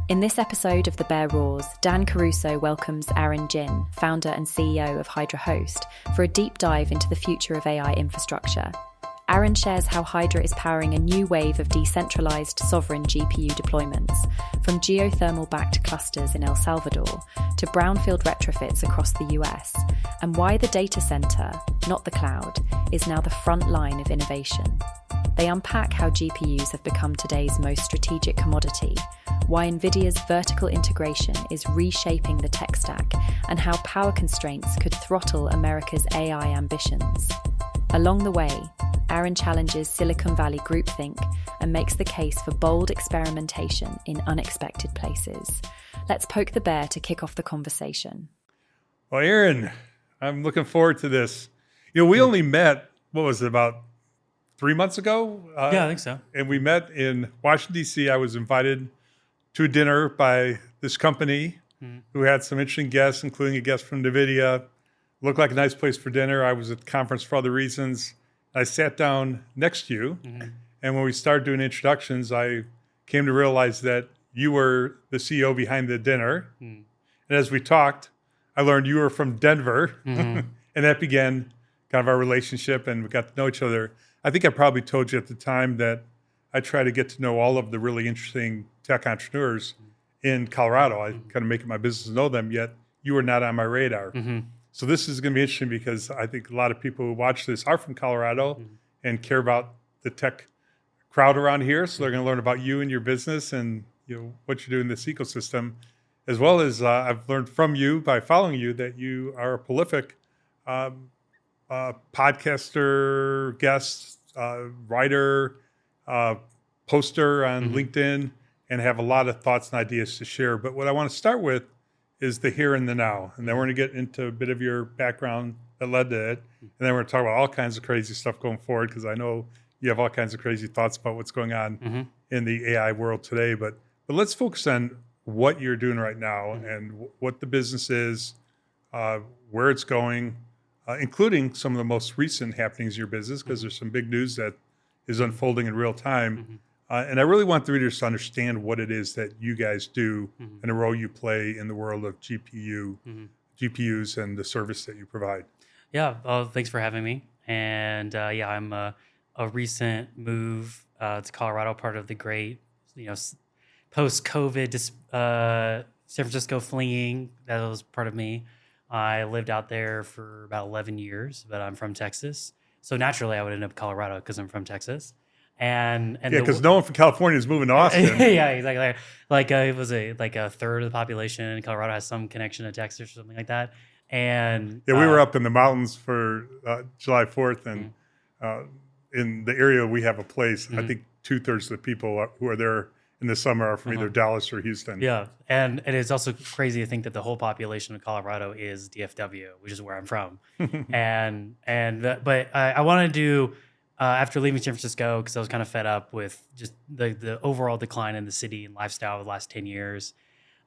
In this episode of The Bear Roars, Dan Caruso welcomes Aaron Ginn, founder and CEO of Hydra Host, for a deep dive into the future of AI infrastructure. Aaron shares how Hydra is powering a new wave of decentralized sovereign GPU deployments, from geothermal-backed clusters in El Salvador to brownfield retrofits across the US, and why the data center, not the cloud, is now the front line of innovation. They unpack how GPUs have become today's most strategic commodity, why NVIDIA's vertical integration is reshaping the tech stack, and how power constraints could throttle America's AI ambitions. Along the way, Aaron challenges Silicon Valley groupthink and makes the case for bold experimentation in unexpected places. Let's poke the bear to kick off the conversation. Well, Aaron, I'm looking forward to this. We only met, about 3 months ago? Yeah, I think so. And we met in Washington, D.C. I was invited to a dinner by this company who had some interesting guests, including a guest from NVIDIA. Looked like a nice place for dinner. I was at the conference for other reasons. I sat down next to you, and when we started doing introductions, I came to realize that you were the CEO behind the dinner. And as we talked, I learned you were from Denver, and that began kind of our relationship, and we got to know each other. I think I probably told you at the time that I try to get to know all of the really interesting tech entrepreneurs in Colorado. I kind of make it my business to know them, yet you were not on my radar. So this is going to be interesting because I think a lot of people who watch this are from Colorado and care about the tech crowd around here. So they're going to learn about you and your business and what you do in this ecosystem, as well as I've learned from you by following you that you are a prolific podcaster, guest, writer, poster on LinkedIn, and have a lot of thoughts and ideas to share. But what I want to start with is the here and the now. And then we're going to get into a bit of your background that led to it. And then we're going to talk about all kinds of crazy stuff going forward, because I know you have all kinds of crazy thoughts about what's going on in the AI world today. But let's focus on what you're doing right now and what the business is, where it's going, including some of the most recent happenings in your business, because there's some big news that is unfolding in real time. And I really want the readers to understand what it is that you guys do and the role you play in the world of GPUs and the service that you provide. Yeah, well, thanks for having me. And I'm a recent move to Colorado, part of the great, post-COVID San Francisco fleeing. That was part of me. I lived out there for about 11 years, but I'm from Texas. So naturally, I would end up in Colorado because I'm from Texas. And because no one from California is moving to Austin. Yeah, exactly. It was a third of the population. Colorado has some connection to Texas or something like that. And we were up in the mountains for July 4th, and in the area we have a place. I think 2/3 of the people who are there in the summer are from either Dallas or Houston. Yeah, and it is also crazy to think that the whole population of Colorado is DFW, which is where I'm from. But I wanted to do. After leaving San Francisco, because I was kind of fed up with just the overall decline in the city and lifestyle of the last 10 years.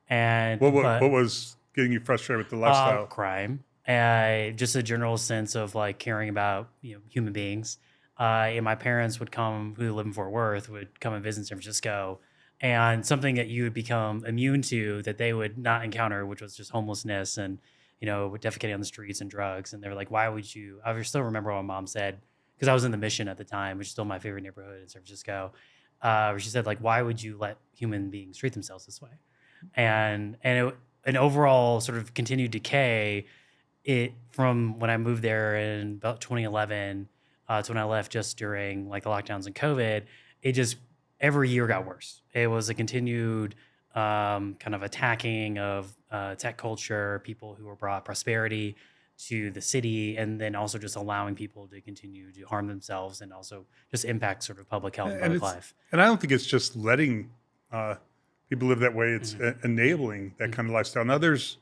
And what was getting you frustrated with the lifestyle? Crime. Just a general sense of caring about human beings. And my parents would come, who live in Fort Worth, would come and visit San Francisco. And something that you would become immune to that they would not encounter, which was just homelessness and defecating on the streets and drugs. And they were like, why would you? I still remember what my mom said, because I was in the Mission at the time, which is still my favorite neighborhood in San Francisco, where she said, why would you let human beings treat themselves this way? And an overall sort of continued decay, from when I moved there in about 2011 to when I left just during the lockdowns and COVID, it just every year got worse. It was a continued kind of attacking of tech culture, people who were brought prosperity to the city, and then also just allowing people to continue to harm themselves and also just impact sort of public health and public life. And I don't think it's just letting people live that way. It's enabling that kind of lifestyle. Now, there's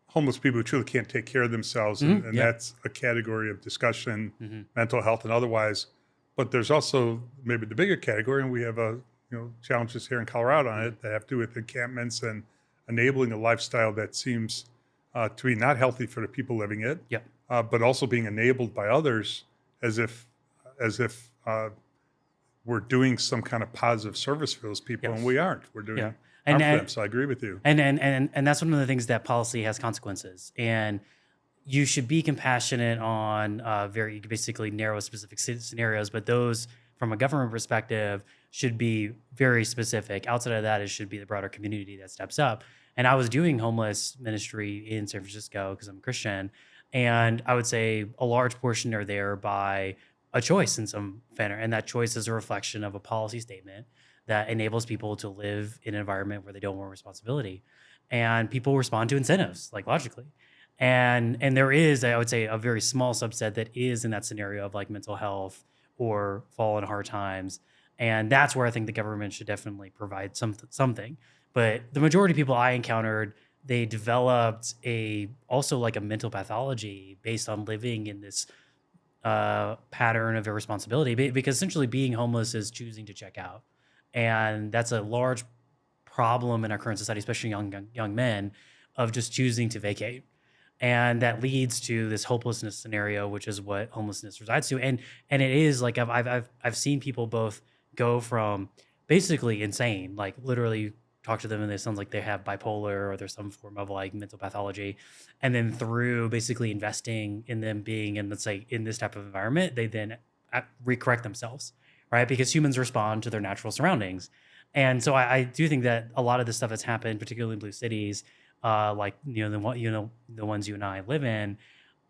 homeless people who truly can't take care of themselves, and that's a category of discussion, mental health and otherwise. But there's also maybe the bigger category, and we have challenges here in Colorado on it that have to do with encampments and enabling a lifestyle that seems to be not healthy for the people living it, but also being enabled by others as if we're doing some kind of positive service for those people, and we aren't. We're doing And, for and them. So I agree with you. and that's one of the things that policy has consequences. And you should be compassionate on very basically narrow specific scenarios, but those from a government perspective should be very specific. Outside of that, it should be the broader community that steps up. And I was doing homeless ministry in San Francisco because I'm a Christian, and I would say a large portion are there by a choice in some manner, and that choice is a reflection of a policy statement that enables people to live in an environment where they don't want responsibility, and people respond to incentives, like logically. And there is, I would say, a very small subset that is in that scenario of like mental health or fall in hard times, and that's where I think the government should definitely provide something. But the majority of people I encountered, they developed also like a mental pathology based on living in this pattern of irresponsibility, because essentially being homeless is choosing to check out, and that's a large problem in our current society, especially young men, of just choosing to vacate. And that leads to this hopelessness scenario, which is what homelessness resides to. And it is like I've seen people both go from basically insane, like literally talk to them and it sounds like they have bipolar or there's some form of like mental pathology, and then through basically investing in them being in, let's say, in this type of environment, they then recorrect themselves, right? Because humans respond to their natural surroundings. And so I do think that a lot of the stuff that's happened, particularly in blue cities, like the ones you and I live in,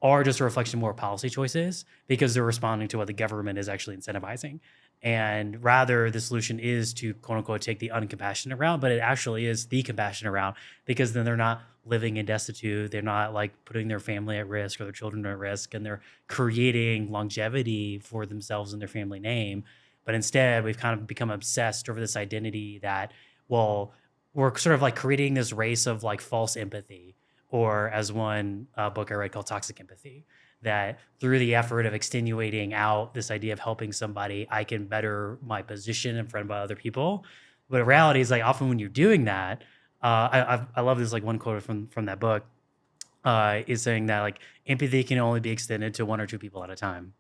are just a reflection more of policy choices because they're responding to what the government is actually incentivizing. And rather, the solution is to quote unquote take the uncompassionate route, but it actually is the compassionate route, because then they're not living in destitute, they're not like putting their family at risk or their children at risk, and they're creating longevity for themselves and their family name. But instead, we've kind of become obsessed over this identity that, well, we're sort of like creating this race of like false empathy, or as one book I read called Toxic Empathy, that through the effort of extenuating out this idea of helping somebody, I can better my position in front of other people. But the reality is, like, often when you're doing that, I love this like one quote from that book is saying that like empathy can only be extended to one or two people at a time.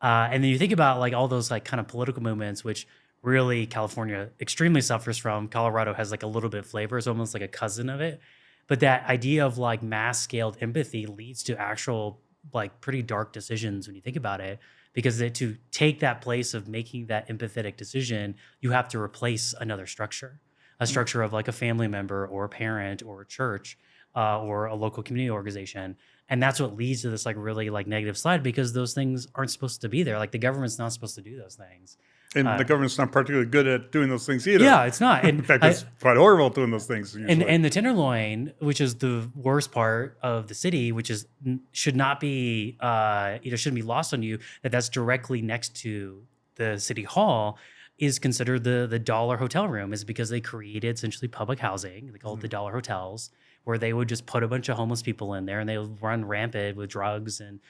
And then you think about like all those like kind of political movements, which really California extremely suffers from. Colorado has like a little bit of flavor. It's almost like a cousin of it. But that idea of like mass scaled empathy leads to actual like pretty dark decisions when you think about it, because to take that place of making that empathetic decision, you have to replace another structure, a structure of like a family member or a parent or a church or a local community organization. And that's what leads to this like really like negative slide, because those things aren't supposed to be there. Like the government's not supposed to do those things. And the government's not particularly good at doing those things either. Yeah, it's not. And in fact, it's quite horrible doing those things usually. And the Tenderloin, which is the worst part of the city, which is should not be shouldn't be lost on you, that's directly next to the city hall, is considered the dollar hotel room, is because they created essentially public housing. They call it the dollar hotels, where they would just put a bunch of homeless people in there and they would run rampant with drugs and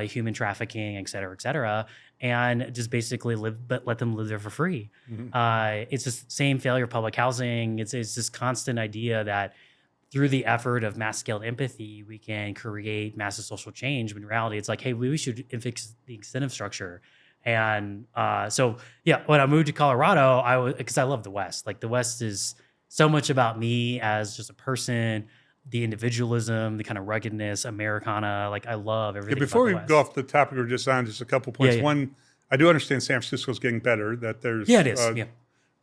human trafficking, et cetera, and just basically let them live there for free. It's the same failure of public housing. It's this constant idea that through the effort of mass scale empathy, we can create massive social change. But in reality, it's like, hey, we should fix the incentive structure. And so, yeah, when I moved to Colorado, because I love the West. Like the West is so much about me as just a person, the individualism, the kind of ruggedness, Americana. Like I love everything. Before we about the go West. off the topic, we're just on just a couple points. Yeah. One, I do understand San Francisco's getting better. That there's Yeah, it is.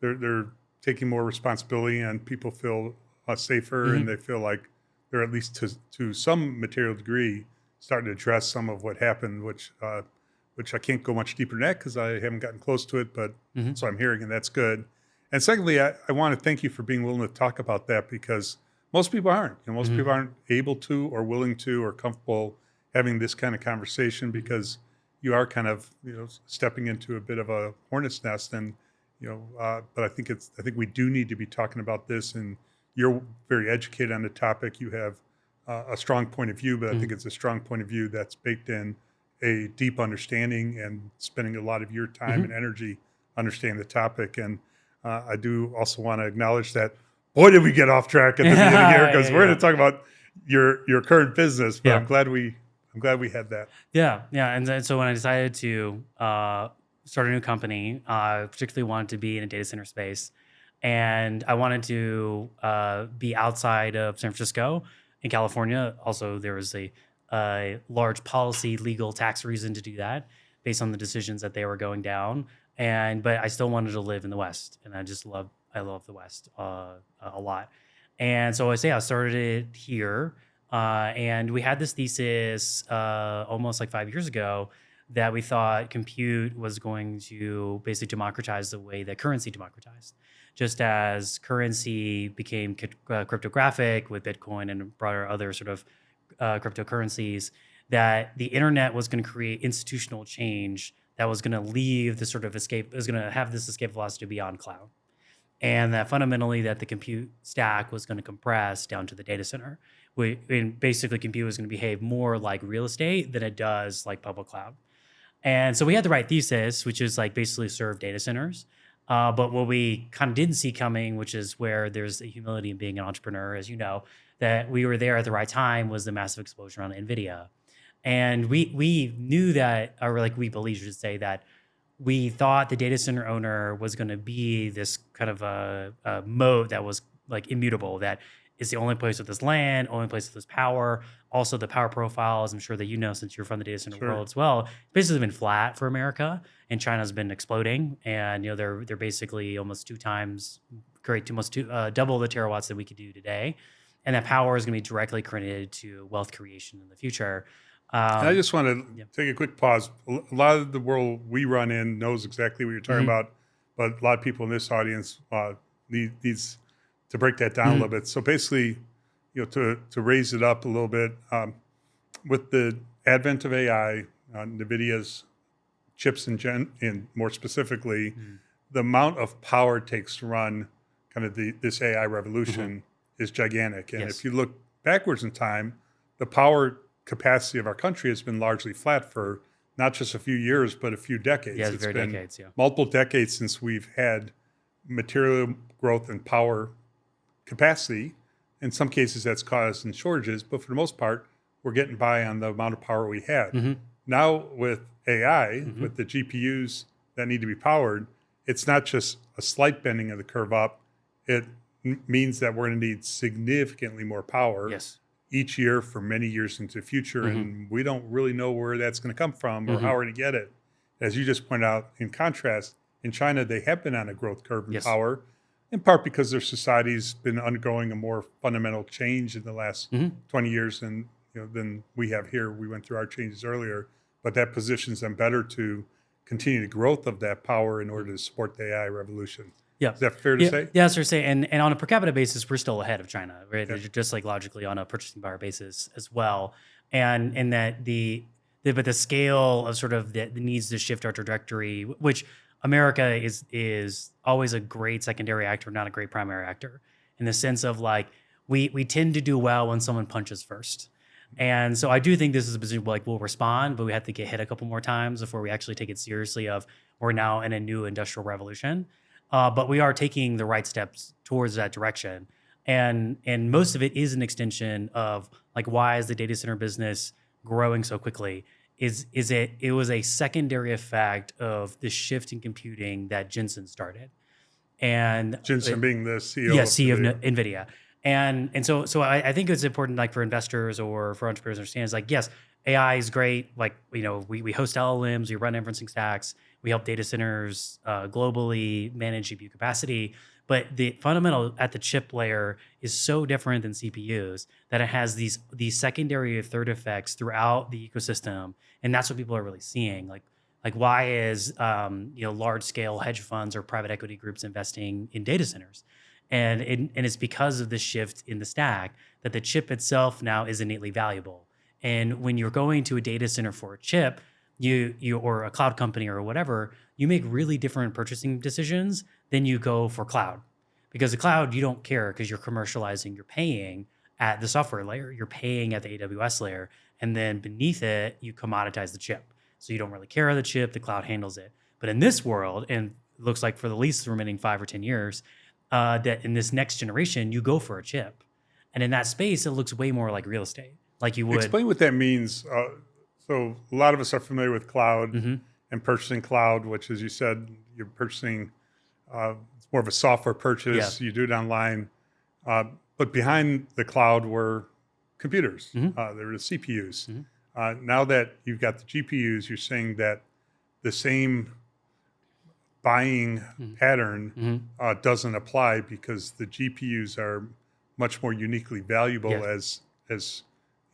They're taking more responsibility, and people feel safer, and they feel like they're at least to some material degree starting to address some of what happened, which I can't go much deeper than that because I haven't gotten close to it, but so I'm hearing, and that's good. And secondly, I want to thank you for being willing to talk about that, because most people aren't. Most people aren't able to or willing to or comfortable having this kind of conversation, because you are kind of stepping into a bit of a hornet's nest. And but I think we do need to be talking about this. And you're very educated on the topic. You have a strong point of view, but I think it's a strong point of view that's baked in a deep understanding and spending a lot of your time and energy understanding the topic. And I do also want to acknowledge that, boy, did we get off track at the beginning here, because we're going to talk about your current business. But I'm glad we had that. Yeah. And so when I decided to start a new company, I particularly wanted to be in a data center space. And I wanted to be outside of San Francisco. In California, also there was a large policy, legal, tax reason to do that based on the decisions that they were going down. But I still wanted to live in the West, and I love the West a lot. And so I started it here, and we had this thesis almost like 5 years ago that we thought compute was going to basically democratize the way that currency democratized. Just as currency became cryptographic with Bitcoin and broader other sort of cryptocurrencies, that the internet was going to create institutional change that was going to leave the sort of escape, was going to have this escape velocity beyond cloud. And that fundamentally that the compute stack was going to compress down to the data center. And basically compute was going to behave more like real estate than it does like public cloud. And so we had the right thesis, which is like basically serve data centers. But what we kind of didn't see coming, which is where there's the humility in being an entrepreneur, as you know, that we were there at the right time, was the massive explosion on NVIDIA. And we knew that, or like we believed, I should say, that we thought the data center owner was going to be this kind of a moat that was like immutable, that it's the only place with this land, only place with this power. Also, the power profiles, I'm sure that you know since you're from the data center world as well, it's basically been flat for America, and China's been exploding. And they're basically almost double the terawatts that we could do today. And that power is going to be directly credited to wealth creation in the future. And I just want to take a quick pause. A lot of the world we run in knows exactly what you're talking about, but a lot of people in this audience needs to break that down a little bit. So basically, to raise it up a little bit, with the advent of AI, NVIDIA's chips and more specifically, the amount of power it takes to run kind of this AI revolution is gigantic. And if you look backwards in time, the power capacity of our country has been largely flat for not just a few years, but a few decades. Yeah, it's been decades, multiple decades since we've had material growth and power capacity. In some cases, that's caused in shortages, but for the most part, we're getting by on the amount of power we had. Now with AI, with the GPUs that need to be powered, it's not just a slight bending of the curve up. It means that we're going to need significantly more power each year for many years into the future, and we don't really know where that's going to come from or how we're going to get it. As you just pointed out, in contrast, in China, they have been on a growth curve in power, in part because their society's been undergoing a more fundamental change in the last 20 years than we have here. We went through our changes earlier, but that positions them better to continue the growth of that power in order to support the AI revolution. Yeah. Is that fair to say? Yeah, that's fair to say. And on a per capita basis, we're still ahead of China, right? Yeah. Just like logically on a purchasing power basis as well. And that but the scale of sort of the needs to shift our trajectory, which America is always a great secondary actor, not a great primary actor, in the sense of like we tend to do well when someone punches first. And so I do think this is a position where like we'll respond, but we have to get hit a couple more times before we actually take it seriously of we're now in a new industrial revolution. But we are taking the right steps towards that direction. And most of it is an extension of like, why is the data center business growing so quickly? It was a secondary effect of the shift in computing that Jensen started. And Jensen being the CEO of NVIDIA. And so I think it's important, like for investors or for entrepreneurs to understand, is like, yes, AI is great. Like, we host LLMs, we run inferencing stacks, we help data centers globally manage GPU capacity. But the fundamental at the chip layer is so different than CPUs that it has these secondary or third effects throughout the ecosystem, and that's what people are really seeing. Like why is large scale hedge funds or private equity groups investing in data centers? And it's because of the shift in the stack that the chip itself now is innately valuable. And when you're going to a data center for a chip, you or a cloud company or whatever, you make really different purchasing decisions than you go for cloud. Because the cloud, you don't care because you're commercializing, you're paying at the software layer, you're paying at the AWS layer, and then beneath it, you commoditize the chip. So you don't really care of the chip, the cloud handles it. But in this world, and it looks like for the least remaining 5 or 10 years, that in this next generation, you go for a chip. And in that space, it looks way more like real estate. Like you would. Explain what that means. So a lot of us are familiar with cloud and purchasing cloud, which, as you said, you're purchasing it's more of a software purchase. You do it online. But behind the cloud were computers. There were the CPUs. Now that you've got the GPUs, you're saying that the same buying pattern doesn't apply because the GPUs are much more uniquely valuable as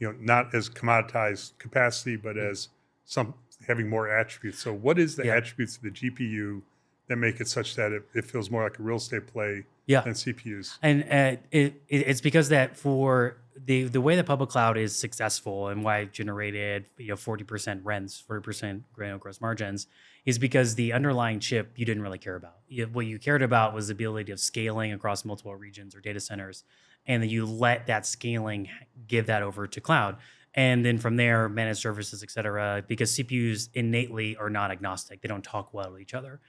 not as commoditized capacity, but as some having more attributes. So what is the attributes of the GPU that make it such that it feels more like a real estate play than CPUs? And it's because that for the way the public cloud is successful and why it generated 40% rents, 40% gross margins, is because the underlying chip you didn't really care about. What you cared about was the ability of scaling across multiple regions or data centers, and then you let that scaling give that over to cloud. And then from there, managed services, et cetera, because CPUs innately are not agnostic. They don't talk well to each other.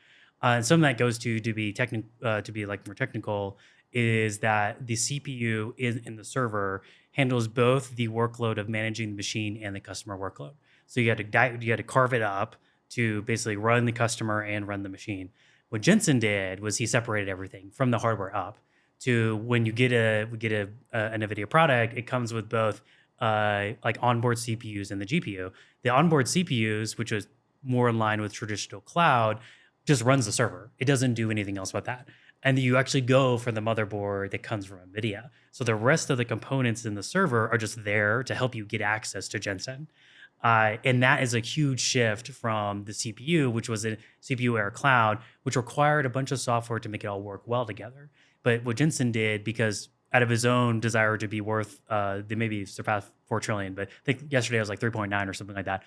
And some of that goes to be like more technical, is that the CPU in the server handles both the workload of managing the machine and the customer workload. So you had to carve it up to basically run the customer and run the machine. What Jensen did was he separated everything from the hardware up to when you get a NVIDIA product, it comes with both like onboard CPUs and the GPU. The onboard CPUs, which is more in line with traditional cloud, just runs the server. It doesn't do anything else but that. And you actually go for the motherboard that comes from NVIDIA. So the rest of the components in the server are just there to help you get access to Jensen. And that is a huge shift from the CPU, which was a CPU era cloud, which required a bunch of software to make it all work well together. But what Jensen did, because out of his own desire to be worth, they maybe surpassed 4 trillion, but I think yesterday it was like 3.9 or something like that.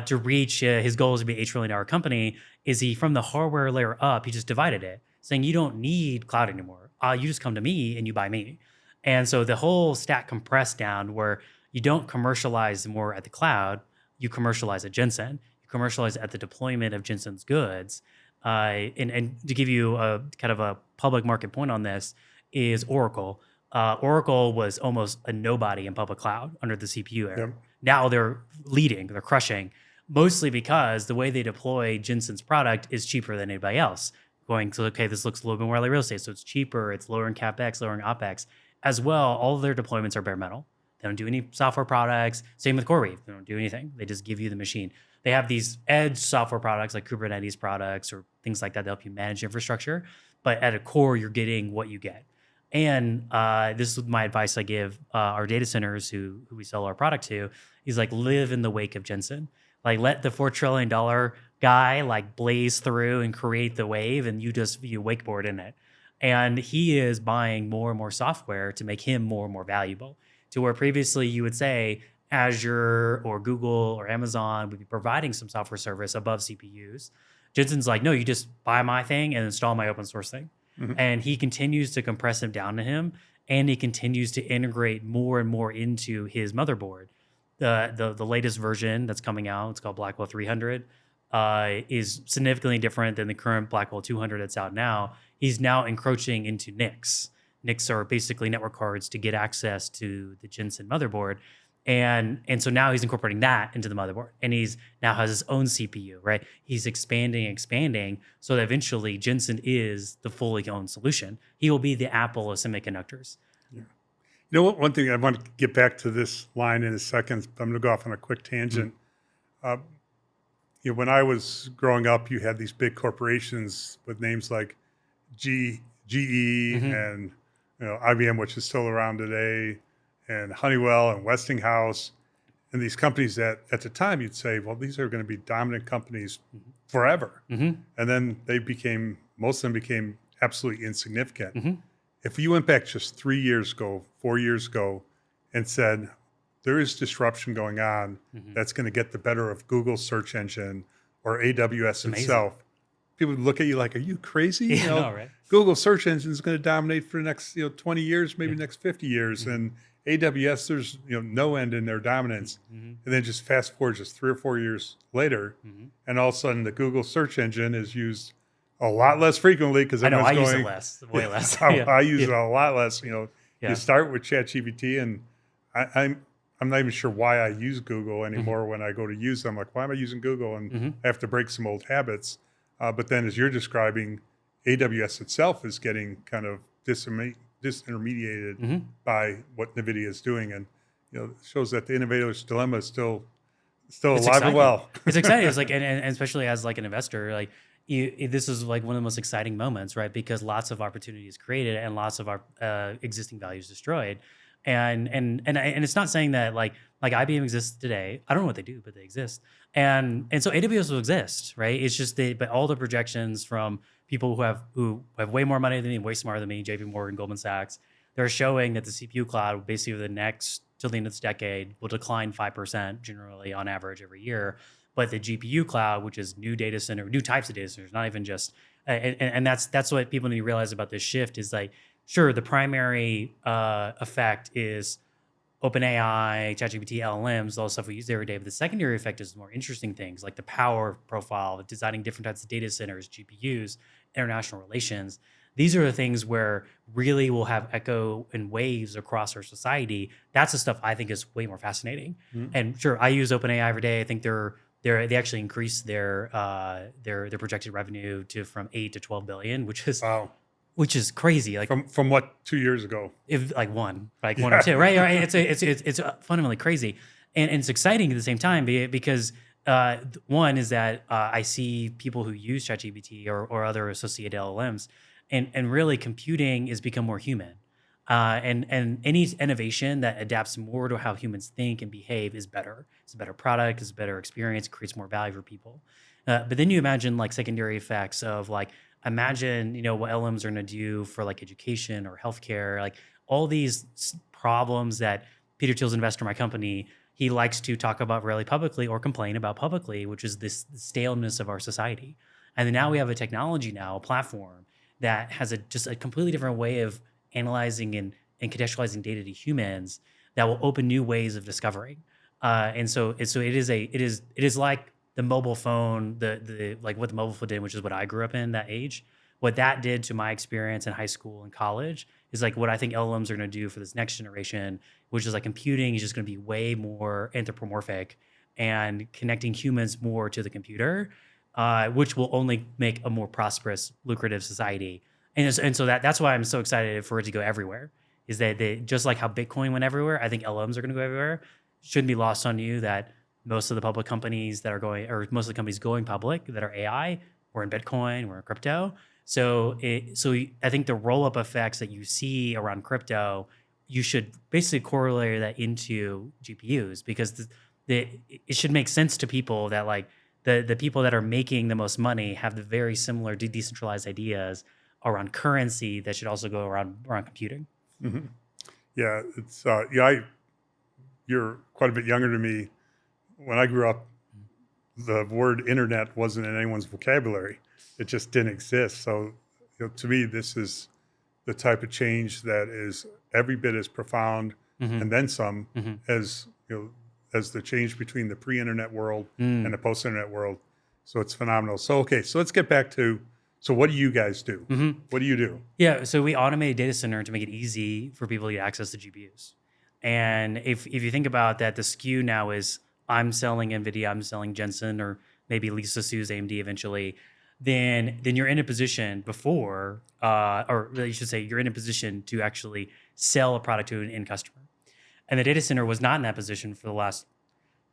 To reach his goals to be an $8 trillion company, is he from the hardware layer up, he just divided it, saying you don't need cloud anymore. You just come to me and you buy me. And so the whole stack compressed down where you don't commercialize more at the cloud, you commercialize at Jensen. You commercialize at the deployment of Jensen's goods. And to give you a kind of a public market point on this is Oracle. Oracle was almost a nobody in public cloud under the CPU era. Yep. Now they're leading, they're crushing, mostly because the way they deploy Jensen's product is cheaper than anybody else. Going to, okay, this looks a little bit more like real estate, so it's cheaper, it's lowering CapEx, lowering OpEx. As well, all of their deployments are bare metal. They don't do any software products. Same with CoreWeave. They don't do anything. They just give you the machine. They have these edge software products like Kubernetes products or things like that to help you manage infrastructure. But at a core, you're getting what you get. And this is my advice I give our data centers who we sell our product to, is like live in the wake of Jensen. Like let the $4 trillion guy like blaze through and create the wave, and you wakeboard in it. And he is buying more and more software to make him more and more valuable. To where previously you would say Azure or Google or Amazon would be providing some software service above CPUs. Jensen's like, no, you just buy my thing and install my open source thing. Mm-hmm. And he continues to compress him down to him, and he continues to integrate more and more into his motherboard. The latest version that's coming out, it's called Blackwell 300, is significantly different than the current Blackwell 200 that's out now. He's now encroaching into NICs. NICs are basically network cards to get access to the Jensen motherboard. And so now he's incorporating that into the motherboard, and he's now has his own CPU, right? He's expanding so that eventually Jensen is the fully owned solution. He will be the Apple of semiconductors. Yeah. You know what? One thing I want to get back to this line in a second. I'm going to go off on a quick tangent. When I was growing up, you had these big corporations with names like GE and IBM, which is still around today, and Honeywell and Westinghouse, and these companies that at the time you'd say, well, these are going to be dominant companies forever. Mm-hmm. And then most of them became absolutely insignificant. Mm-hmm. If you went back just 3 years ago, 4 years ago, and said, there is disruption going on that's going to get the better of Google's search engine or AWS itself, people would look at you like, are you crazy? Yeah, right? Google search engine is going to dominate for the next 20 years, maybe next 50 years. Mm-hmm. And AWS, there's no end in their dominance. Mm-hmm. And then just fast forward just 3 or 4 years later, and all of a sudden the Google search engine is used a lot less frequently because I know I use it less, way less. I use it a lot less. You start with ChatGPT, and I'm not even sure why I use Google anymore. When I go to use them, like, why am I using Google? And I have to break some old habits. But then, as you're describing, AWS itself is getting kind of disintermediated by what NVIDIA is doing. And, it shows that the innovator's dilemma is still It's alive exciting. and well. It's exciting. It's like, and especially as like an investor, like this is like one of the most exciting moments, right? Because lots of opportunity is created and lots of our existing values destroyed. And it's not saying that like IBM exists today. I don't know what they do, but they exist. And so AWS will exist, right? It's just but all the projections from people who have way more money than me, way smarter than me, JP Morgan, Goldman Sachs, they're showing that the CPU cloud basically over the next till the end of this decade will decline 5% generally on average every year. But the GPU cloud, which is new data center, new types of data centers, not even just, and that's what people need to realize about this shift is like, sure, the primary effect is OpenAI, ChatGPT, LLMs, all the stuff we use every day. But the secondary effect is more interesting things like the power profile, designing different types of data centers, GPUs, international relations. These are the things where really we'll have echo and waves across our society. That's the stuff I think is way more fascinating. Mm-hmm. And sure, I use OpenAI every day. I think they actually increased their projected revenue from 8 to 12 billion, which is wow. Which is crazy. Like from what 2 years ago? If one or two, right? It's fundamentally crazy, and it's exciting at the same time because one is that I see people who use ChatGPT or other associated LLMs, and really computing has become more human, and any innovation that adapts more to how humans think and behave is better. It's a better product, it's a better experience, creates more value for people. But then you imagine like secondary effects of like. Imagine, what LMs are going to do for like education or healthcare, like all these problems that Peter Thiel's investor in my company, he likes to talk about really publicly or complain about publicly, which is this staleness of our society. And then now we have a technology a platform that has just a completely different way of analyzing and contextualizing data to humans that will open new ways of discovering. And so it is like the mobile phone, the like what the mobile phone did, which is what I grew up in that age. What that did to my experience in high school and college is like what I think LLMs are going to do for this next generation, which is like computing is just going to be way more anthropomorphic and connecting humans more to the computer, which will only make a more prosperous, lucrative society. And so that's why I'm so excited for it to go everywhere. Is that just like how Bitcoin went everywhere, I think LLMs are going to go everywhere. Shouldn't be lost on you that most of the public companies that are going, or most of the companies going public that are AI, we're in Bitcoin, we're in crypto. So I think the roll-up effects that you see around crypto, you should basically correlate that into GPUs because it should make sense to people that like the people that are making the most money have the very similar decentralized ideas around currency that should also go around computing. Mm-hmm. Yeah, it's you're quite a bit younger than me. When I grew up, the word internet wasn't in anyone's vocabulary. It just didn't exist. So to me, this is the type of change that is every bit as profound and then some as the change between the pre-internet world and the post-internet world. So it's phenomenal. So, okay, so let's get back to, so what do you guys do? Mm-hmm. What do you do? Yeah, so we automate a data center to make it easy for people to get access to GPUs. And if you think about that, the SKU now is I'm selling NVIDIA, I'm selling Jensen, or maybe Lisa Sue's AMD eventually, then you're in a position before, or you should say you're in a position to actually sell a product to an end customer. And the data center was not in that position for the last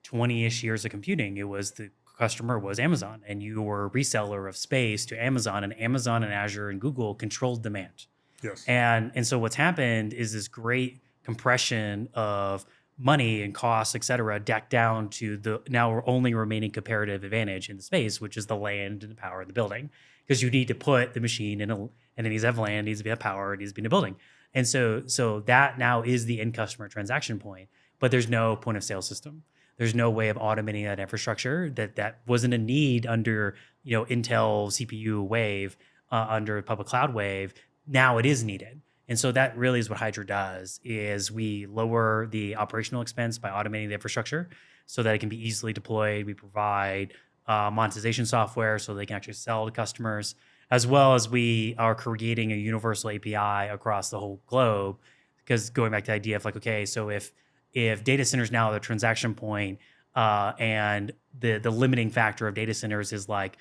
20-ish years of computing. It was the customer was Amazon, and you were a reseller of space to Amazon, and Amazon and Azure and Google controlled demand. Yes. And so what's happened is this great compression of money and costs, et cetera, decked down to the now only remaining comparative advantage in the space, which is the land and the power of the building. Because you need to put the machine in and it needs to have land, it needs to be have power, it needs to be in a building. And so that now is the end customer transaction point, but there's no point of sale system. There's no way of automating that infrastructure. That wasn't a need under Intel CPU wave, under public cloud wave. Now it is needed. And so that really is what Hydra does, is we lower the operational expense by automating the infrastructure so that it can be easily deployed. We provide monetization software so they can actually sell to customers, as well as we are creating a universal API across the whole globe. Because going back to the idea of like, okay, so if data centers now are the transaction point and the limiting factor of data centers is like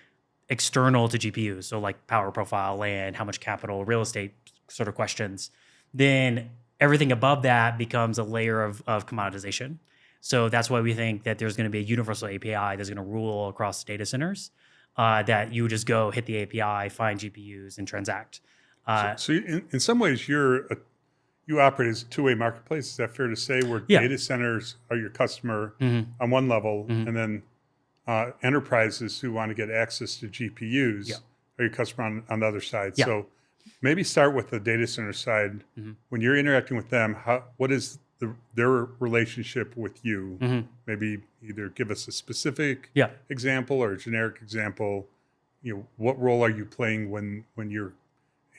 external to GPUs, so like power profile, land, how much capital, real estate sort of questions, then everything above that becomes a layer of commoditization. So that's why we think that there's going to be a universal API that's going to rule across data centers, that you just go hit the API, find GPUs, and transact. So in some ways, you operate as a two-way marketplace. Is that fair to say? Where data centers are your customer on one level, and then enterprises who want to get access to GPUs are your customer on the other side. So maybe start with the data center side. When you're interacting with them, what is their relationship with you? Maybe either give us a specific example or a generic example. What role are you playing when you're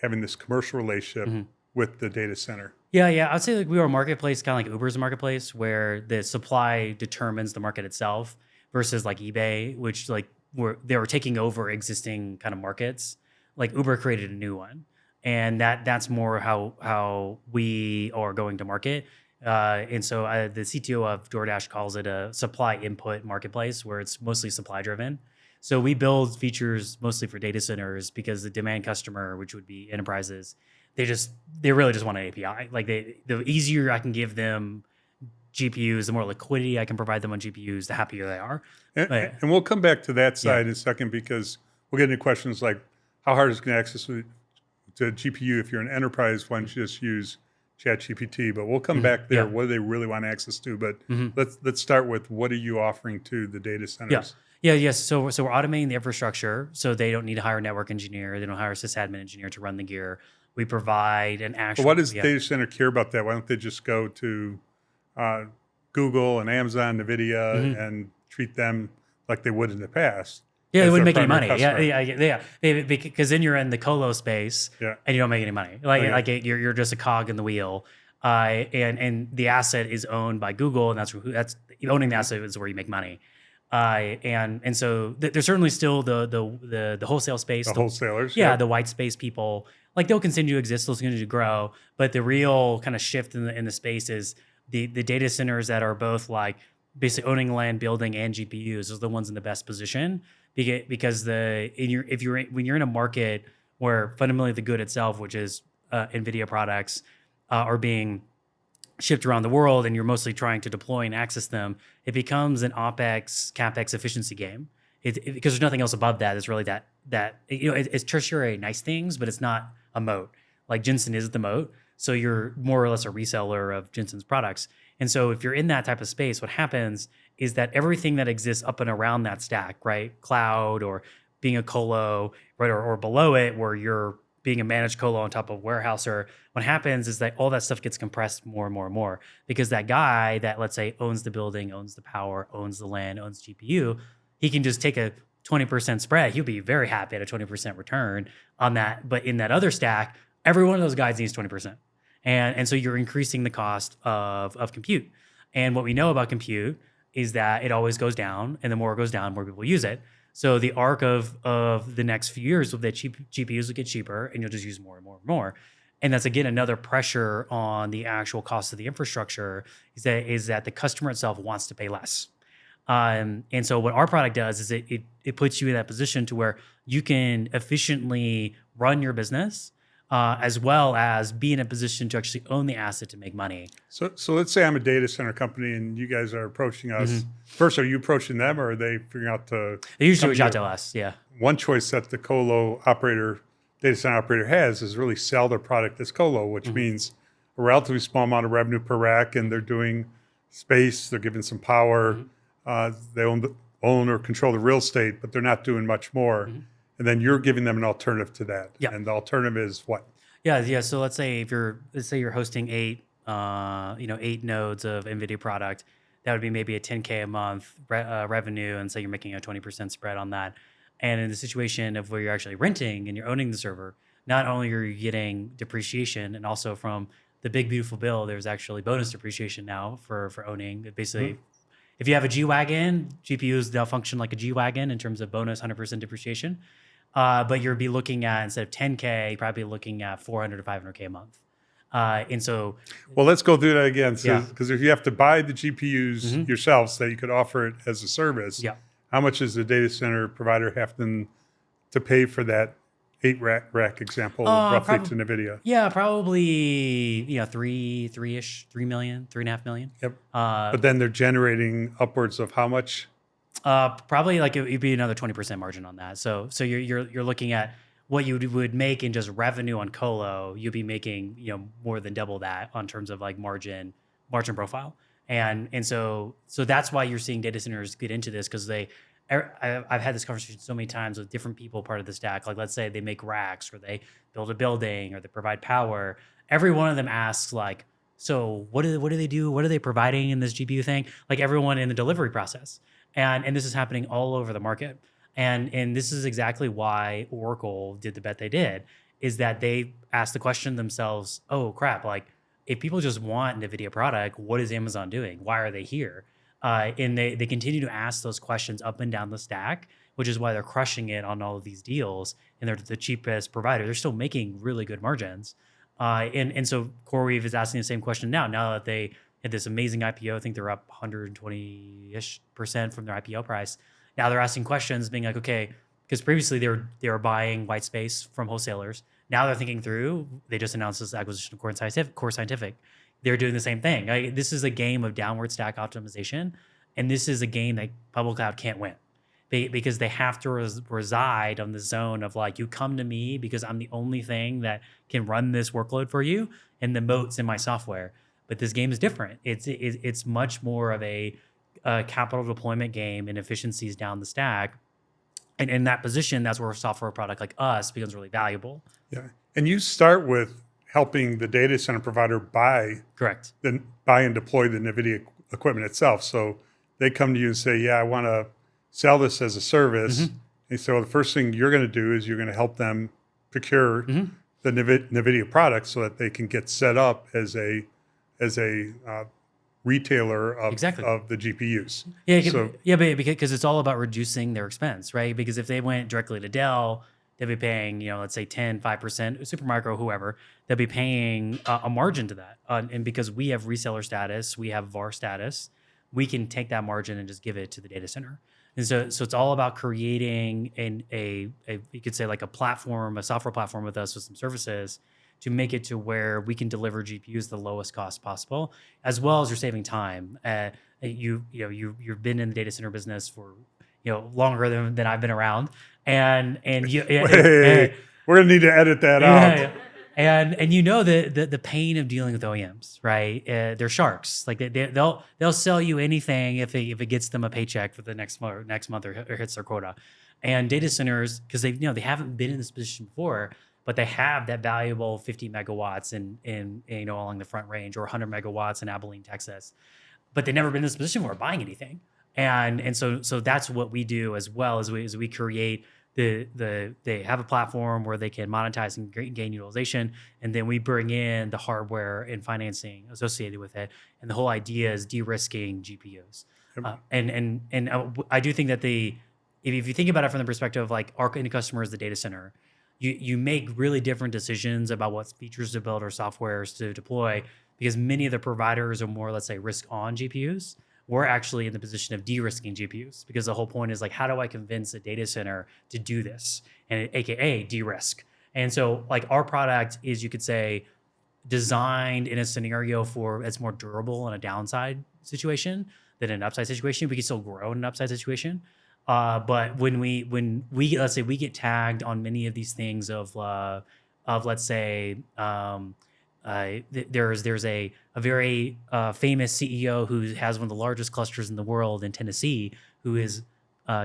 having this commercial relationship with the data center? Yeah. I'd say like we are a marketplace, kind of like Uber's a marketplace, where the supply determines the market itself, versus like eBay, which like they were taking over existing kind of markets. Like Uber created a new one, and that's more how we are going to market. And so the CTO of DoorDash calls it a supply input marketplace, where it's mostly supply driven. So we build features mostly for data centers because the demand customer, which would be enterprises, they really just want an API. Like the easier I can give them GPUs, the more liquidity I can provide them on GPUs, the happier they are. And we'll come back to that side in a second, because we'll get into questions like how hard is it to get access to GPU if you're an enterprise? Why don't you just use ChatGPT? But we'll come back there. What do they really want access to? But let's start with, what are you offering to the data centers? Yes. So we're automating the infrastructure, so they don't need to hire a network engineer. They don't hire a sysadmin engineer to run the gear. We provide an actual. But what does the data center care about that? Why don't they just go to Google and Amazon, NVIDIA, and treat them like they would in the past? Yeah, they wouldn't make any money. Yeah. Because then you're in the colo space, and you don't make any money. Like you're just a cog in the wheel, and the asset is owned by Google, and that's owning the asset is where you make money. And so there's certainly still the wholesale space, the wholesalers, the white space people. Like they'll continue to exist, they'll continue to grow, but the real kind of shift in the space is the data centers that are both like basically owning land, building, and GPUs are the ones in the best position, because when you're in a market where fundamentally the good itself, which is NVIDIA products, are being shipped around the world, and you're mostly trying to deploy and access them, it becomes an OpEx, CapEx efficiency game. Because there's nothing else above that. It's really it's tertiary nice things, but it's not a moat. Like Jensen is the moat, so you're more or less a reseller of Jensen's products. And so if you're in that type of space, what happens is that everything that exists up and around that stack, right, cloud or being a colo, right, or below it, where you're being a managed colo on top of warehouser, what happens is that all that stuff gets compressed more and more and more, because that guy that, let's say, owns the building, owns the power, owns the land, owns GPU, he can just take a 20% spread. He'll be very happy at a 20% return on that. But in that other stack, every one of those guys needs 20%. And so you're increasing the cost of compute. And what we know about compute is that it always goes down, and the more it goes down, more people use it. So the arc of the next few years will be that GPUs will get cheaper, and you'll just use more and more and more. And that's, again, another pressure on the actual cost of the infrastructure, is that the customer itself wants to pay less. And so what our product does is it puts you in that position to where you can efficiently run your business, as well as be in a position to actually own the asset to make money. So let's say I'm a data center company and you guys are approaching us. First, are you approaching them, or are they figuring out to? They usually reach out to us, yeah. One choice that the colo operator, data center operator has, is really sell their product as colo, which means a relatively small amount of revenue per rack, and they're doing space, they're giving some power, they own or control the real estate, but they're not doing much more. And then you're giving them an alternative to that. And the alternative is what? Yeah. So let's say you're hosting 8 nodes of NVIDIA product, that would be maybe a $10K a month revenue, and so you're making a 20% spread on that. And in the situation of where you're actually renting and you're owning the server, not only are you getting depreciation, and also from the big beautiful bill, there's actually bonus depreciation now for owning. Basically, if you have a G-Wagon, GPUs now function like a G-Wagon in terms of bonus 100% depreciation. But you'll be looking at, instead of 10K, probably looking at 400 to 500K a month. And so, well, let's go through that again. Because if you have to buy the GPUs yourself, so that you could offer it as a service, how much does the data center provider have to to pay for that 8 rack example roughly to NVIDIA? Yeah, probably 3 million, 3.5 million. Yep. But then they're generating upwards of how much? Probably like it'd be another 20% margin on that. So you're looking at what you would make in just revenue on colo. You'd be making more than double that on terms of like margin profile. And so that's why you're seeing data centers get into this, because I've had this conversation so many times with different people part of the stack. Like, let's say they make racks, or they build a building, or they provide power. Every one of them asks like, so what do they do? What are they providing in this GPU thing? Like everyone in the delivery process. And this is happening all over the market. And this is exactly why Oracle did the bet they did, is that they asked the question themselves, oh crap, like if people just want NVIDIA product, what is Amazon doing? Why are they here? And they continue to ask those questions up and down the stack, which is why they're crushing it on all of these deals. And they're the cheapest provider. They're still making really good margins. And so CoreWeave is asking the same question now that they had this amazing IPO. I think they're up 120-ish% from their IPO price. Now they're asking questions, being like, okay, because previously they were buying white space from wholesalers. Now they're thinking through. They just announced this acquisition of Core Scientific. They're doing the same thing. This is a game of downward stack optimization, and this is a game that public cloud can't win, because they have to reside on the zone of like, you come to me because I'm the only thing that can run this workload for you, and the moat's in my software. But this game is different. It's much more of a capital deployment game and efficiencies down the stack. And in that position, that's where a software product like us becomes really valuable. Yeah. And you start with helping the data center provider buy and deploy the NVIDIA equipment itself. So they come to you and say, yeah, I want to sell this as a service. Mm-hmm. And so the first thing you're going to do is you're going to help them procure the NVIDIA product so that they can get set up as a retailer of the GPUs. Yeah, because it's all about reducing their expense, right? Because if they went directly to Dell, they'd be paying, let's say 10, 5%, Supermicro, whoever, they'll be paying a margin to that. And because we have reseller status, we have VAR status, we can take that margin and just give it to the data center. And so it's all about creating a you could say like a platform, a software platform with us with some services to make it to where we can deliver GPUs the lowest cost possible, as well as you're saving time. You've been in the data center business for longer than I've been around, and we're gonna need to edit that out. Yeah. And the pain of dealing with OEMs, right? They're sharks. Like they'll sell you anything if it gets them a paycheck for the next month or hits their quota. And data centers, because they haven't been in this position before, but they have that valuable 50 megawatts in along the Front Range, or 100 megawatts in Abilene, Texas, but they've never been in this position where buying anything. And so that's what we do, as well as we create they have a platform where they can monetize and gain utilization, and then we bring in the hardware and financing associated with it. And the whole idea is de-risking GPUs. And I do think that if you think about it from the perspective of like our end customer is the data center, you make really different decisions about what features to build or softwares to deploy, because many of the providers are more, let's say, risk on GPUs. We're actually in the position of de-risking GPUs, because the whole point is like, how do I convince a data center to do this? And AKA de-risk. And so like our product is, you could say, designed in a scenario for it's more durable in a downside situation than an upside situation. We can still grow in an upside situation. But when we let's say we get tagged on many of these things of let's say there's a very famous CEO who has one of the largest clusters in the world in Tennessee, who is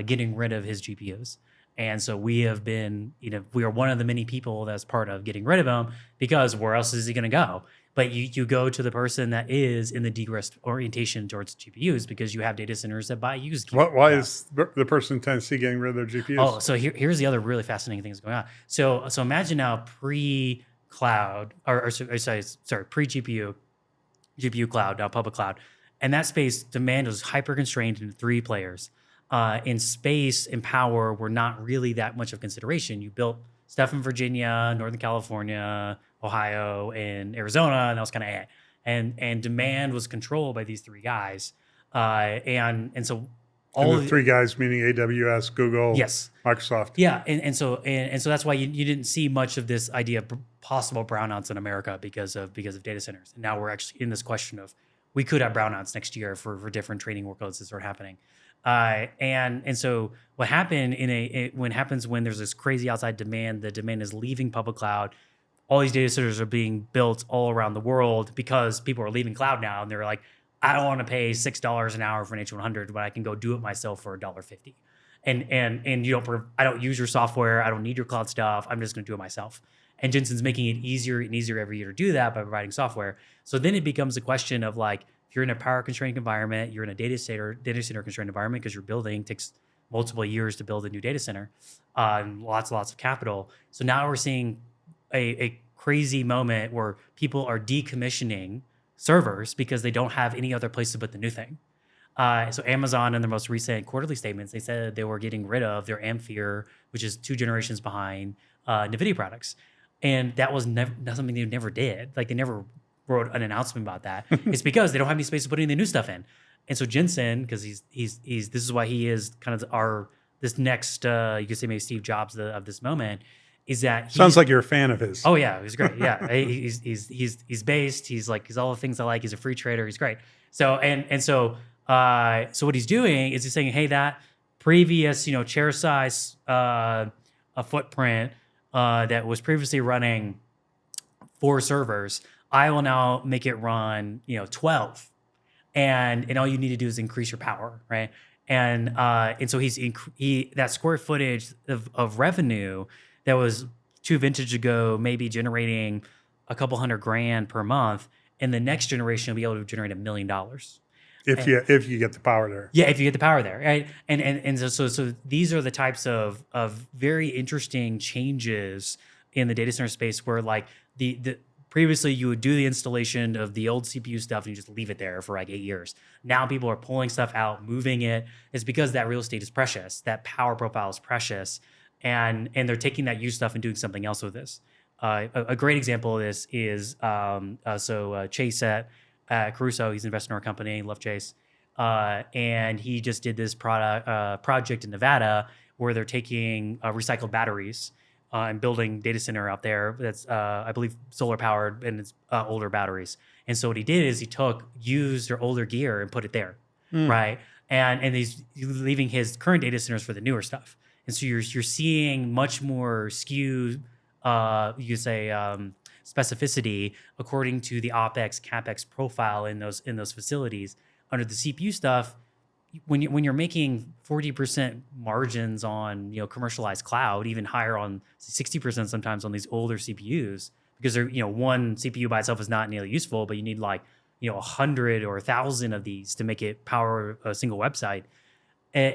getting rid of his GPUs. And so we have been, we are one of the many people that's part of getting rid of him, because where else is he going to go? But you go to the person that is in the de-risk orientation towards GPUs, because you have data centers that buy used. Why is the person in Tennessee getting rid of their GPUs? Oh, so here's the other really fascinating thing that's going on. So imagine now pre-cloud, pre-GPU, GPU cloud, now public cloud. And that space demand was hyper constrained into 3 players. In space and power were not really that much of consideration. You built stuff in Virginia, Northern California, Ohio, and Arizona, and that was kind of it. And demand was controlled by these 3 guys. And so all and the three guys, meaning AWS, Google, yes, Microsoft. yeah, and so that's why you didn't see much of this idea of possible brownouts in America because of data centers. And now we're actually in this question of we could have brownouts next year for different training workloads that start happening. And so what happened when there's this crazy outside demand, the demand is leaving public cloud. All these data centers are being built all around the world because people are leaving cloud now, and they're like, I don't want to pay $6 an hour for an H100 when I can go do it myself for $1.50. And I don't use your software. I don't need your cloud stuff. I'm just going to do it myself. And Jensen's making it easier and easier every year to do that by providing software. So then it becomes a question of like, if you're in a power constrained environment, you're in a data center constrained environment because you're building, takes multiple years to build a new data center, lots of capital. So now we're seeing a crazy moment where people are decommissioning servers because they don't have any other place to put the new thing. So Amazon, in their most recent quarterly statements, they said they were getting rid of their Ampere, which is 2 generations behind NVIDIA products. And that was that's something they never did. Like they never wrote an announcement about that. It's because they don't have any space to put any of the new stuff in. And so Jensen, because he's this is why he is kind of this next, you could say maybe Steve Jobs of this moment, is that sounds like you're a fan of his. Oh yeah, he's great. Yeah, he's based. He's all the things I like. He's a free trader. He's great. So so what he's doing is he's saying, hey, that previous chair size a footprint that was previously running 4 servers, I will now make it run 12, and all you need to do is increase your power, right? And so that square footage of revenue that was 2 vintage ago, maybe generating a couple $100,000 per month, and the next generation will be able to generate $1 million. If you get the power there. Yeah, if you get the power there, right? And so these are the types of very interesting changes in the data center space where like the previously you would do the installation of the old CPU stuff and you just leave it there for like 8 years. Now people are pulling stuff out, moving it. It's because that real estate is precious. That power profile is precious. And they're taking that used stuff and doing something else with this. A great example of this is Chase at Caruso. He's an investor in our company. Love Chase. And he just did this project in Nevada where they're taking recycled batteries and building data center out there that's, I believe, solar powered, and it's older batteries. And so what he did is he used their older gear and put it there, right? And he's leaving his current data centers for the newer stuff. And so you're seeing much more skew, you say, specificity according to the OpEx CapEx profile in those facilities. Under the CPU stuff, when you're making 40% margins on commercialized cloud, even higher on 60% sometimes on these older CPUs, because they're one CPU by itself is not nearly useful, but you need like 100 or 1,000 of these to make it power a single website. You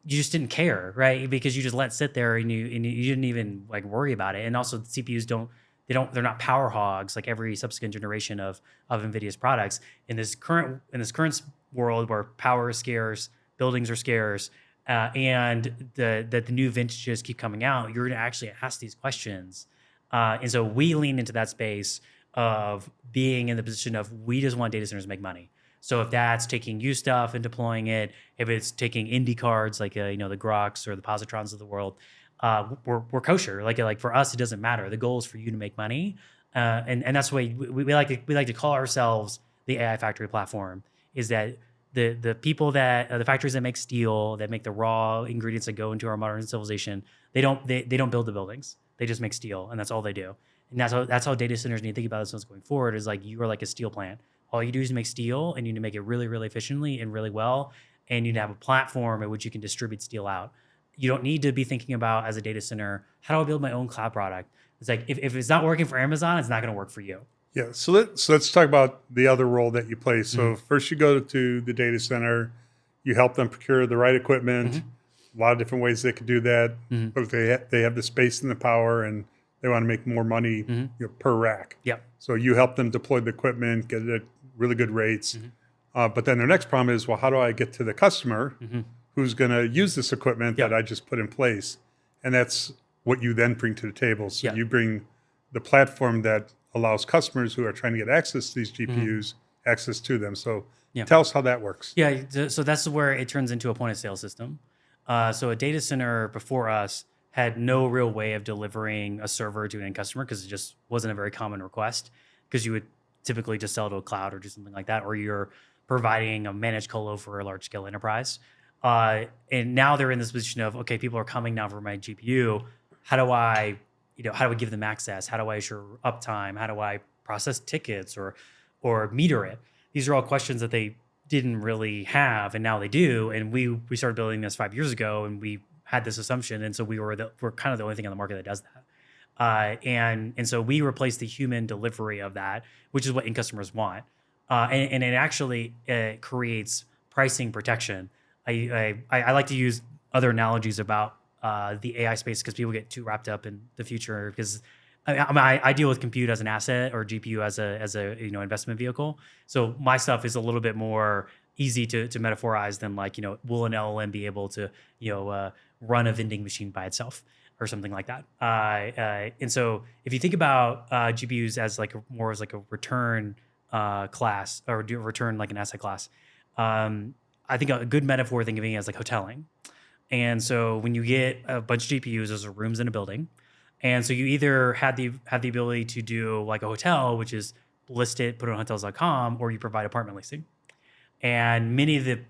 just didn't care, right? Because you just let it sit there and you didn't even like worry about it. And also the CPUs they're not power hogs like every subsequent generation of NVIDIA's products. In this current world where power is scarce, buildings are scarce, and the new vintages keep coming out, you're gonna actually ask these questions. And so we lean into that space of being in the position of we just want data centers to make money. So if that's taking used stuff and deploying it, if it's taking indie cards like the Groks or the Positrons of the world, we're kosher. Like for us, it doesn't matter. The goal is for you to make money, and that's the way we like to call ourselves the AI factory platform. Is that the people that the factories that make steel, that make the raw ingredients that go into our modern civilization, they don't build the buildings. They just make steel, and that's all they do. And that's how data centers need to think about this going forward. Is like you are like a steel plant. All you do is make steel, and you need to make it really, really efficiently and really well. And you need to have a platform at which you can distribute steel out. You don't need to be thinking about as a data center, how do I build my own cloud product? It's like if it's not working for Amazon, it's not going to work for you. Yeah. So let's talk about the other role that you play. So first you go to the data center, you help them procure the right equipment. A lot of different ways they could do that. But if they have the space and the power and they want to make more money per rack. Yep. So you help them deploy the equipment, get it at really good rates. But then their next problem is, well, how do I get to the customer who's going to use this equipment that I just put in place? And that's what you then bring to the table. So you bring the platform that allows customers who are trying to get access to these GPUs access to them. So Yeah. tell us how that works. Yeah, so that's where it turns into a point of sale system. So a data center before us had no real way of delivering a server to an end customer because it just wasn't a very common request, because you would typically just sell to a cloud or do something like that, or you're providing a managed colo for a large scale enterprise. And now they're in this position of, okay, people are coming now for my GPU. How do I give them access? How do I assure uptime? How do I process tickets or meter it? These are all questions that they didn't really have, and now they do. And we started building this 5 years ago, and we had this assumption, and so we're kind of the only thing on the market that does that. And so we replaced the human delivery of that, which is what end customers want, and it actually creates pricing protection. I like to use other analogies about the AI space because people get too wrapped up in the future, because I deal with compute as an asset or GPU as a investment vehicle. So my stuff is a little bit more easy to metaphorize than like, will an LLM be able to run a vending machine by itself or something like that. And so if you think about GPUs as more as like a return class, or return like an asset class, I think a good metaphor thinking as like hoteling. And so when you get a bunch of GPUs, those are rooms in a building. And so you either have the ability to do like a hotel, which is list it, put it on hotels.com, or you provide apartment leasing. And many of the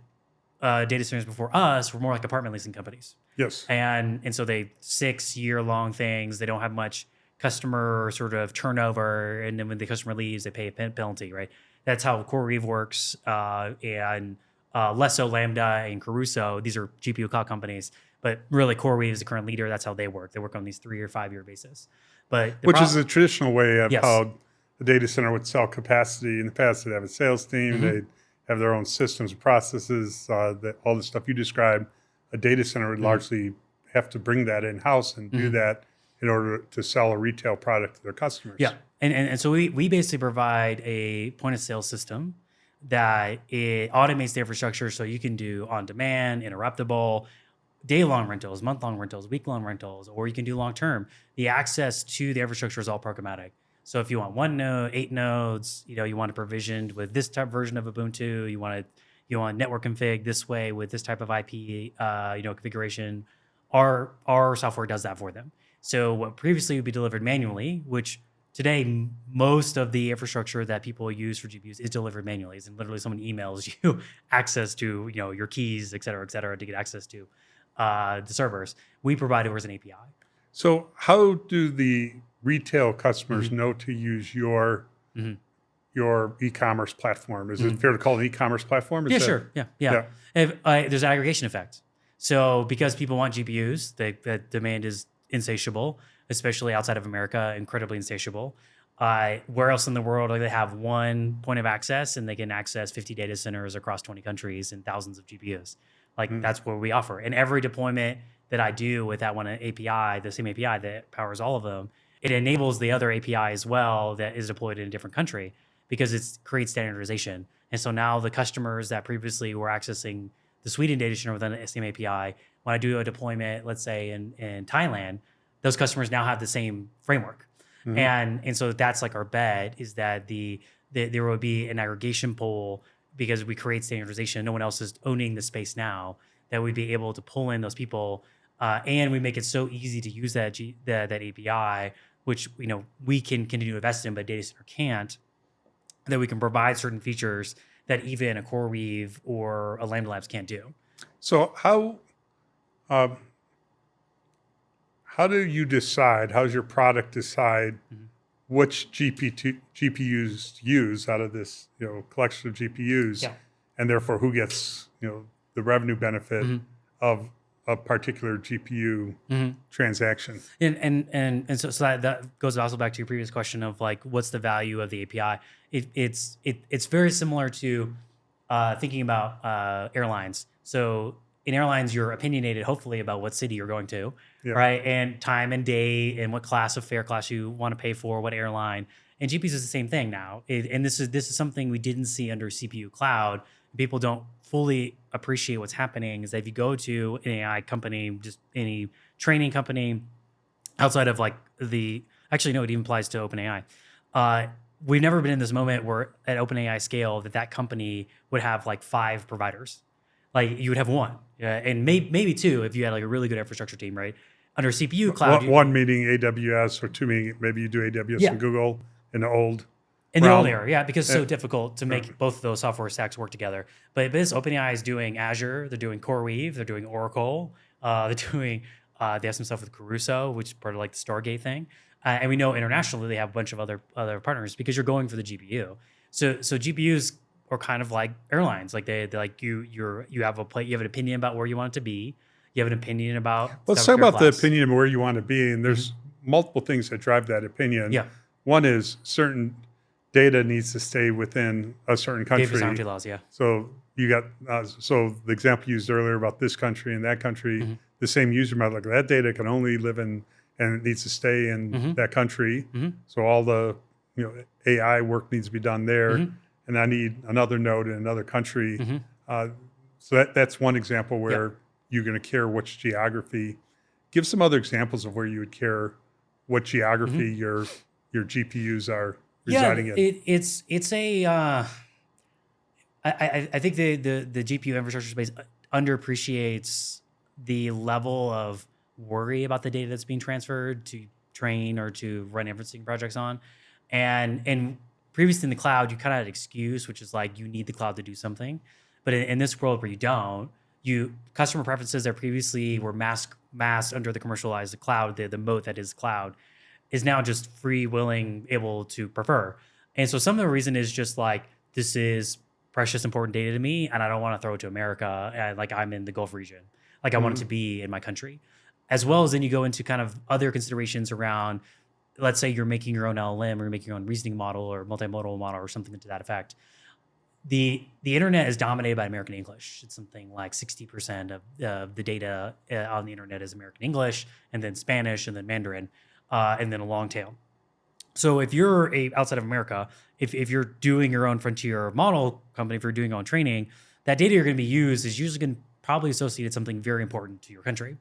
data centers before us were more like apartment leasing companies. Yes. And so they 6-year-long things. They don't have much customer sort of turnover. And then when the customer leaves, they pay a penalty, right? That's how CoreWeave works. And Lesso, Lambda, and Caruso, these are GPU cloud companies. But really, CoreWeave is the current leader. That's how they work. They work on these 3 or 5 year basis. But which is a traditional way of Yes. how the data center would sell capacity. In the past, they'd have a sales team. They'd have their own systems and processes, all the stuff you described. A data center would largely have to bring that in-house and do that in order to sell a retail product to their customers. Yeah, and so we basically provide a point of sale system that it automates the infrastructure, so you can do on-demand, interruptible, day-long rentals, month-long rentals, week-long rentals, or you can do long-term. The access to the infrastructure is all pragmatic. So if you want 1 node, 8 nodes, you want it provisioned with this type version of Ubuntu, you want network config this way with this type of IP, configuration. Our software does that for them. So what previously would be delivered manually, which today most of the infrastructure that people use for GPUs is delivered manually, and literally someone emails you access to your keys, et cetera, to get access to the servers. We provide it as an API. So how do the retail customers know to use your e-commerce platform? Is it fair to call it an e-commerce platform? Sure. Yeah. There's an aggregation effect. So because people want GPUs, the demand is insatiable, especially outside of America, incredibly insatiable. Where else in the world do they have one point of access and they can access 50 data centers across 20 countries and thousands of GPUs? That's what we offer. And every deployment that I do with that one API, the same API that powers all of them, it enables the other API as well that is deployed in a different country, because it creates standardization. And so now the customers that previously were accessing the Sweden data center within the same API, when I do a deployment, let's say in Thailand, those customers now have the same framework. And so that's like our bet, is that there will be an aggregation pool, because we create standardization. No one else is owning the space now, that we'd be able to pull in those people. And we make it so easy to use that API, which we can continue to invest in, but data center can't, that we can provide certain features that even a CoreWeave or a Lambda Labs can't do. So how do you decide, how does your product decide which GPUs to use out of this collection of GPUs, and therefore who gets the revenue benefit of a particular GPU transaction? And so that goes also back to your previous question of like, what's the value of the API? It's very similar to thinking about airlines. So in airlines, you're opinionated, hopefully, about what city you're going to, right? And time and day and what class of fare class you want to pay for, what airline. And GPUs is the same thing now. And this is something we didn't see under CPU cloud. People don't fully appreciate what's happening, is that if you go to an AI company, just any training company outside of like it even applies to OpenAI. we've never been in this moment where at OpenAI scale that company would have like 5 providers. Like you would have one, and maybe 2 if you had like a really good infrastructure team, right? Under CPU cloud, One meaning AWS, or 2 meaning maybe you do AWS and Google in the old old era, because it's so difficult to make both of those software stacks work together. But this OpenAI is doing Azure, they're doing CoreWeave, they're doing Oracle, they're doing they have some stuff with Caruso, which is part of like the Stargate thing, and we know internationally they have a bunch of other partners because you're going for the GPU. So GPUs are kind of like airlines, like they like you have you have an opinion about where you want it to be. You have an opinion about. Let's talk about the opinion of where you want to be, and there's multiple things that drive that opinion. Yeah. One is certain data needs to stay within a certain country. Data sovereignty laws, yeah. So you got so the example used earlier about this country and that country, the same user might look, that data can only live in and it needs to stay in that country. So all the AI work needs to be done there, and I need another node in another country. So that's one example where you're going to care which geography. Give some other examples of where you would care what geography your GPUs are residing in. It's a. I think the GPU infrastructure space underappreciates the level of worry about the data that's being transferred to train or to run inferencing projects on, and previously in the cloud you kind of had an excuse, which is like you need the cloud to do something, but in this world where you don't, customer preferences that previously were masked under the commercialized cloud, the moat that is cloud, is now just free willing able to prefer. And so some of the reason is just like, this is precious important data to me and I don't want to throw it to America, like I'm in the Gulf region, like I want it to be in my country. As well as then you go into kind of other considerations around, let's say you're making your own LLM or you're making your own reasoning model or multimodal model or something to that effect. The internet is dominated by American English. It's something like 60% of the data on the internet is American English, and then Spanish, and then Mandarin, and then a long tail. So if you're outside of America, if you're doing your own frontier model company, if you're doing your own training, that data you're going to be used is usually going to probably associate something very important to your country.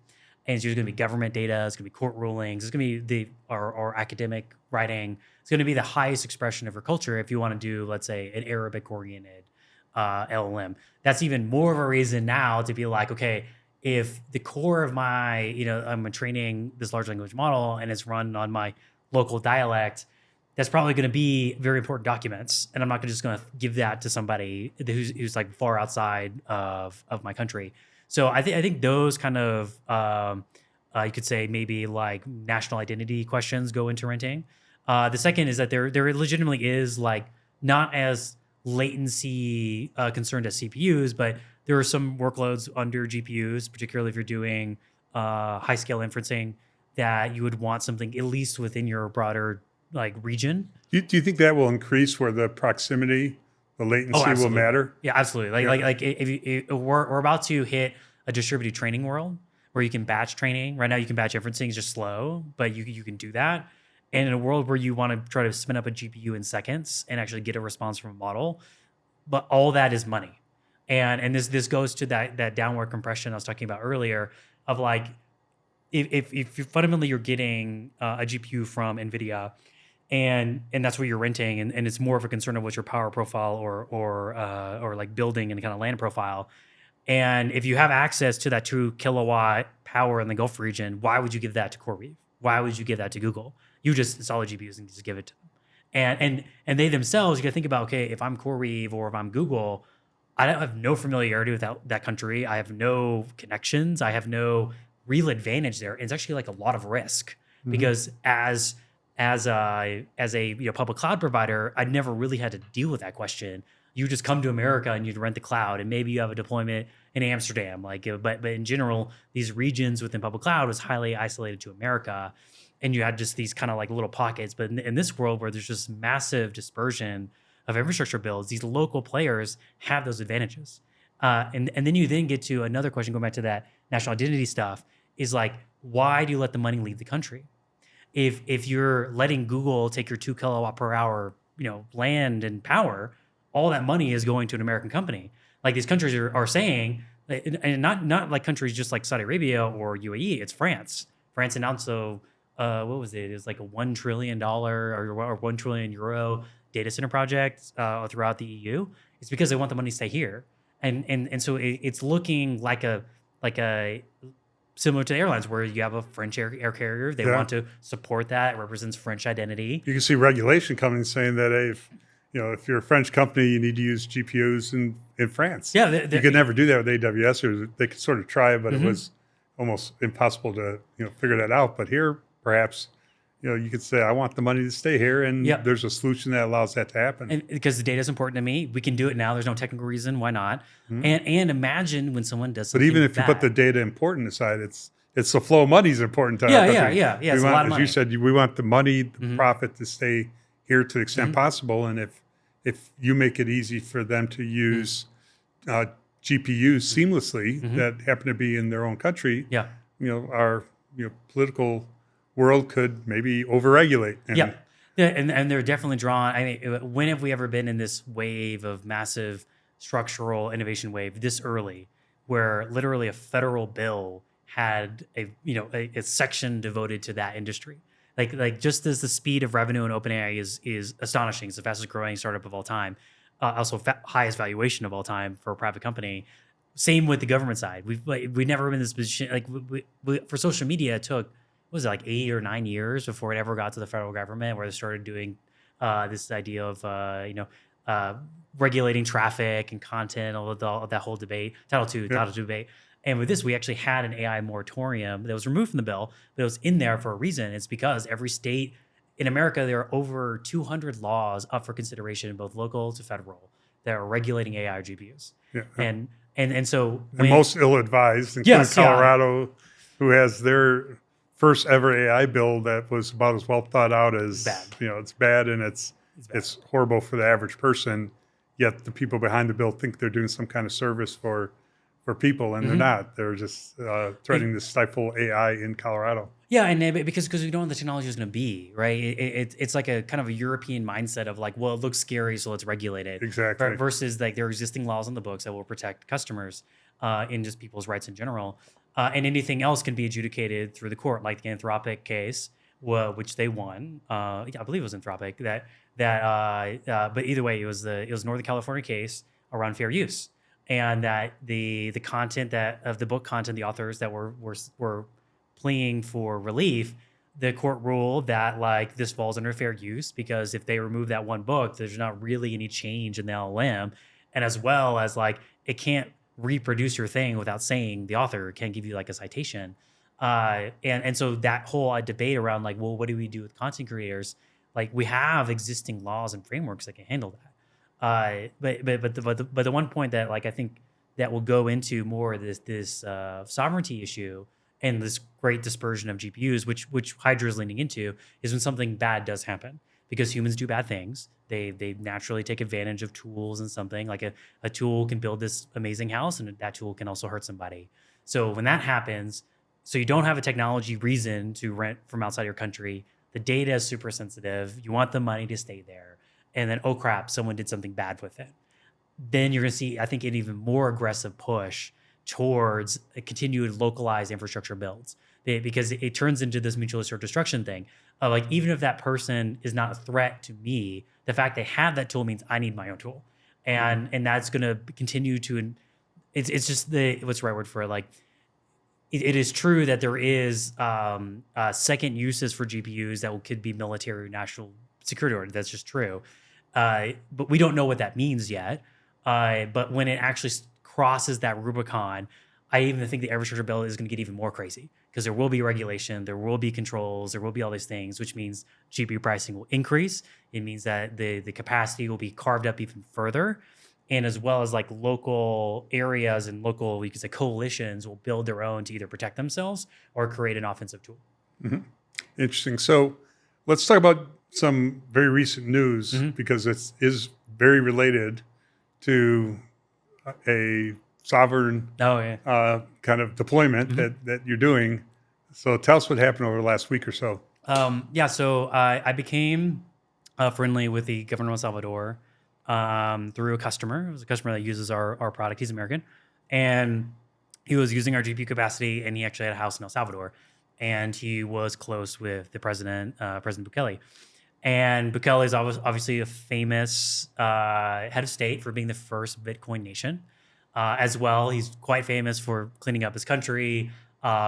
And it's usually going to be government data. It's going to be court rulings. It's going to be or academic writing. It's going to be the highest expression of your culture if you want to do, let's say, an Arabic-oriented LLM. That's even more of a reason now to be like, okay, if the core of my, I'm training this large language model and it's run on my local dialect, that's probably going to be very important documents. And I'm not just going to give that to somebody who's like far outside of my country. So I think those kind of, you could say maybe like national identity questions go into renting. The second is that there legitimately is like not as latency concerned as CPUs, but there are some workloads under GPUs, particularly if you're doing high scale inferencing, that you would want something at least within your broader like region. Do you think that will increase where the proximity, the latency will matter? Yeah, absolutely. Like if we're about to hit a distributed training world where you can batch training. Right now you can batch inferencing, it's just slow, but you can do that. And in a world where you want to try to spin up a GPU in seconds and actually get a response from a model, but all that is money. And this goes to that downward compression I was talking about earlier of like, if fundamentally you're getting a GPU from NVIDIA and that's what you're renting, and it's more of a concern of what's your power profile or like building and kind of land profile. And if you have access to that 2 kilowatt power in the Gulf region, why would you give that to CoreWeave? Why would you give that to Google? You just install the GPUs and just give it to them. And they themselves, you got to think about, okay, if I'm CoreWeave or if I'm Google, I have no familiarity with that country. I have no connections. I have no real advantage there. It's actually like a lot of risk because as a public cloud provider, I never really had to deal with that question. You just come to America and you'd rent the cloud, and maybe you have a deployment in Amsterdam. But in general, these regions within public cloud was highly isolated to America, and you had just these kind of like little pockets. But in this world where there's just massive dispersion of infrastructure builds, these local players have those advantages. And then you then get to another question, going back to that national identity stuff, is like, why do you let the money leave the country? If you're letting Google take your 2 kilowatt per hour, land and power, all that money is going to an American company. Like these countries are saying, and not like countries just like Saudi Arabia or UAE, it's France. France announced what was it? It was like a $1 trillion or 1 trillion euro data center projects throughout the EU, it's because they want the money to stay here. And so it's looking like a similar to the airlines, where you have a French air carrier. They want to support that. It represents French identity. You can see regulation coming saying that, hey, if you're a French company, you need to use GPUs in France. Yeah, you could never do that with AWS, or they could sort of try it, but it was almost impossible to figure that out. But here, perhaps, you could say, I want the money to stay here, and there's a solution that allows that to happen. And because the data is important to me, we can do it now. There's no technical reason why not. And imagine when someone does something. But even if you put the data important aside, it's the flow of money is important to us. Yeah. It's a lot of money. As you said, we want the money, the profit to stay here to the extent possible. And if you make it easy for them to use GPUs seamlessly that happen to be in their own country, our political world could maybe overregulate. And they're definitely drawn. I mean, when have we ever been in this wave of massive structural innovation wave this early, where literally a federal bill had a section devoted to that industry? Like just as the speed of revenue in OpenAI is astonishing. It's the fastest growing startup of all time. Also highest valuation of all time for a private company. Same with the government side. We've never been in this position. Like we for social media, it took, what was it, like 8 or 9 years before it ever got to the federal government, where they started doing this idea of regulating traffic and content, all that whole debate, Title II debate. And with this, we actually had an AI moratorium that was removed from the bill, but it was in there for a reason. It's because every state in America, there are over 200 laws up for consideration, both local to federal, that are regulating AI or GPUs. And so most ill-advised, including Colorado, who has their first ever AI bill that was about as well thought out as it's bad, and it's horrible for the average person. Yet the people behind the bill think they're doing some kind of service for people, and they're not. They're just threatening to stifle AI in Colorado. Yeah, and because we don't know what the technology is going to be, right? It's like a kind of a European mindset of like, well, it looks scary, so let's regulate it. Exactly. Right? Versus like there are existing laws on the books that will protect customers and just people's rights in general. And anything else can be adjudicated through the court, like the Anthropic case, which they won. I believe it was Anthropic. But either way, it was Northern California case around fair use. And that the content of the book content, the authors that were pleading for relief, the court ruled that like this falls under fair use, because if they remove that one book, there's not really any change in the LLM, and as well as like it can't reproduce your thing without saying the author, can't give you like a citation, and so that whole debate around like, well, what do we do with content creators? Like we have existing laws and frameworks that can handle that. But the one point that like I think that will go into more this sovereignty issue and this great dispersion of GPUs, which Hydra is leaning into, is when something bad does happen, because humans do bad things. They naturally take advantage of tools and something like a tool can build this amazing house, and that tool can also hurt somebody. So when that happens, so you don't have a technology reason to rent from outside your country. The data is super sensitive. You want the money to stay there. And then, oh crap, someone did something bad with it. Then you're going to see, I think, an even more aggressive push towards a continued localized infrastructure builds, because it turns into this mutual assured destruction thing. Like, even if that person is not a threat to me, the fact they have that tool means I need my own tool. And that's going to continue to, it's just what's the right word for it? Like, it is true that there is second uses for GPUs that could be military or national security order. That's just true. But we don't know what that means yet. But when it actually crosses that Rubicon, I even think the infrastructure bill is going to get even more crazy, because there will be regulation, there will be controls, there will be all these things, which means GPU pricing will increase. It means that the capacity will be carved up even further. And as well as like local areas and local, you could say, coalitions will build their own to either protect themselves or create an offensive tool. Mm-hmm. Interesting. So let's talk about some very recent news, because it is very related to a sovereign kind of deployment that you're doing. So tell us what happened over the last week or so. So I became friendly with the governor of Salvador through a customer. It was a customer that uses our product. He's American. And he was using our GPU capacity, and he actually had a house in El Salvador. And he was close with the president, President Bukele. And Bukele is obviously a famous head of state for being the first Bitcoin nation. As well, he's quite famous for cleaning up his country,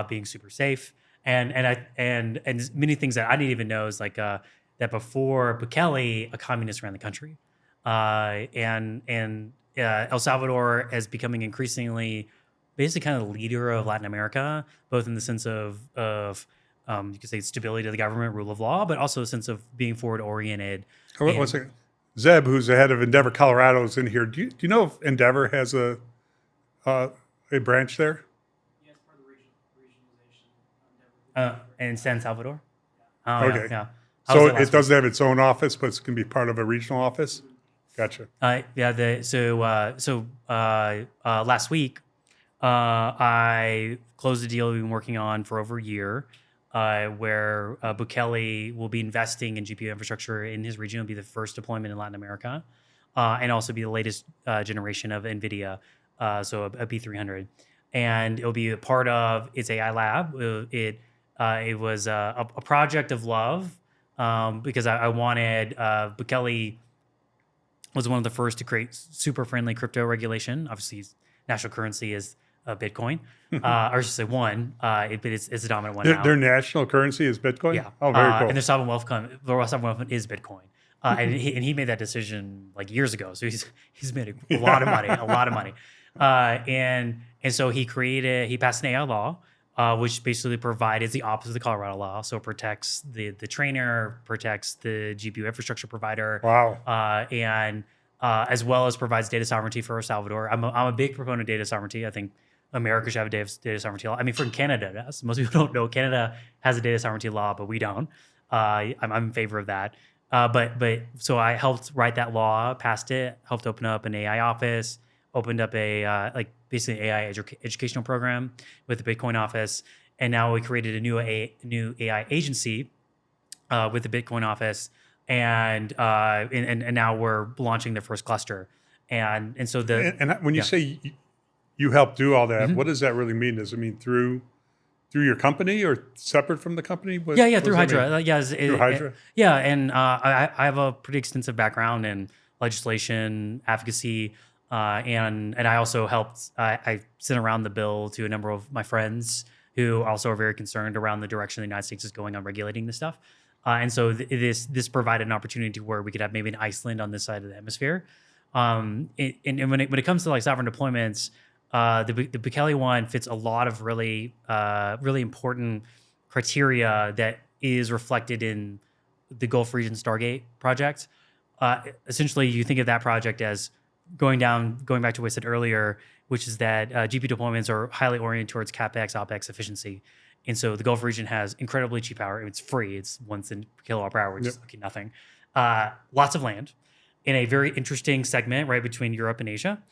being super safe, and many things that I didn't even know is like that before Bukele, a communist ran the country, and El Salvador is becoming increasingly basically kind of the leader of Latin America, both in the sense of you could say stability of the government, rule of law, but also a sense of being forward oriented. One second. Zeb, who's the head of Endeavor Colorado, is in here. Do you know if Endeavor has a branch there? Yeah, it's part of the regionalization. In San Salvador? Oh, Okay. Yeah. So it doesn't have its own office, but it can be part of a regional office? Gotcha. Last week, I closed a deal we've been working on for over a year, where Bukele will be investing in GPU infrastructure in his region. It'll be the first deployment in Latin America, and also be the latest generation of NVIDIA, so a B300. And it'll be a part of its AI lab. It was a project of love, because I wanted Bukele was one of the first to create super friendly crypto regulation. Obviously, his national currency is Bitcoin, or I should say one, but it's a dominant one now. Their national currency is Bitcoin? Yeah. Oh, very cool. And their sovereign wealth fund is Bitcoin. And he made that decision like years ago. So he's made a lot of money, and so he passed an AI law, which basically provided the opposite of the Colorado law. So it protects the trainer, protects the GPU infrastructure provider. Wow. And as well as provides data sovereignty for El Salvador. I'm a big proponent of data sovereignty. I think America should have a data sovereignty law. I mean, from Canada does. Most people don't know Canada has a data sovereignty law, but we don't. I'm in favor of that. So I helped write that law, passed it, helped open up an AI office, opened up a basically AI educational program with the Bitcoin office, and now we created a new AI agency with the Bitcoin office, and now we're launching the first cluster, and so when you say you helped do all that, what does that really mean? Does it mean through your company or separate from the company? Through Hydra. Through Hydra. And I have a pretty extensive background in legislation, advocacy, and I also helped. I sent around the bill to a number of my friends who also are very concerned around the direction the United States is going on regulating this stuff. And so this provided an opportunity where we could have maybe an Iceland on this side of the hemisphere. And when it comes to like sovereign deployments, the Bukele one fits a lot of really important criteria that is reflected in the Gulf Region Stargate project. Essentially, you think of that project as going back to what I said earlier, which is that GPU deployments are highly oriented towards CapEx, OpEx efficiency. And so the Gulf region has incredibly cheap power. It's free. It's 1 cent per kilowatt per hour, which is like nothing. Lots of land in a very interesting segment right between Europe and Asia.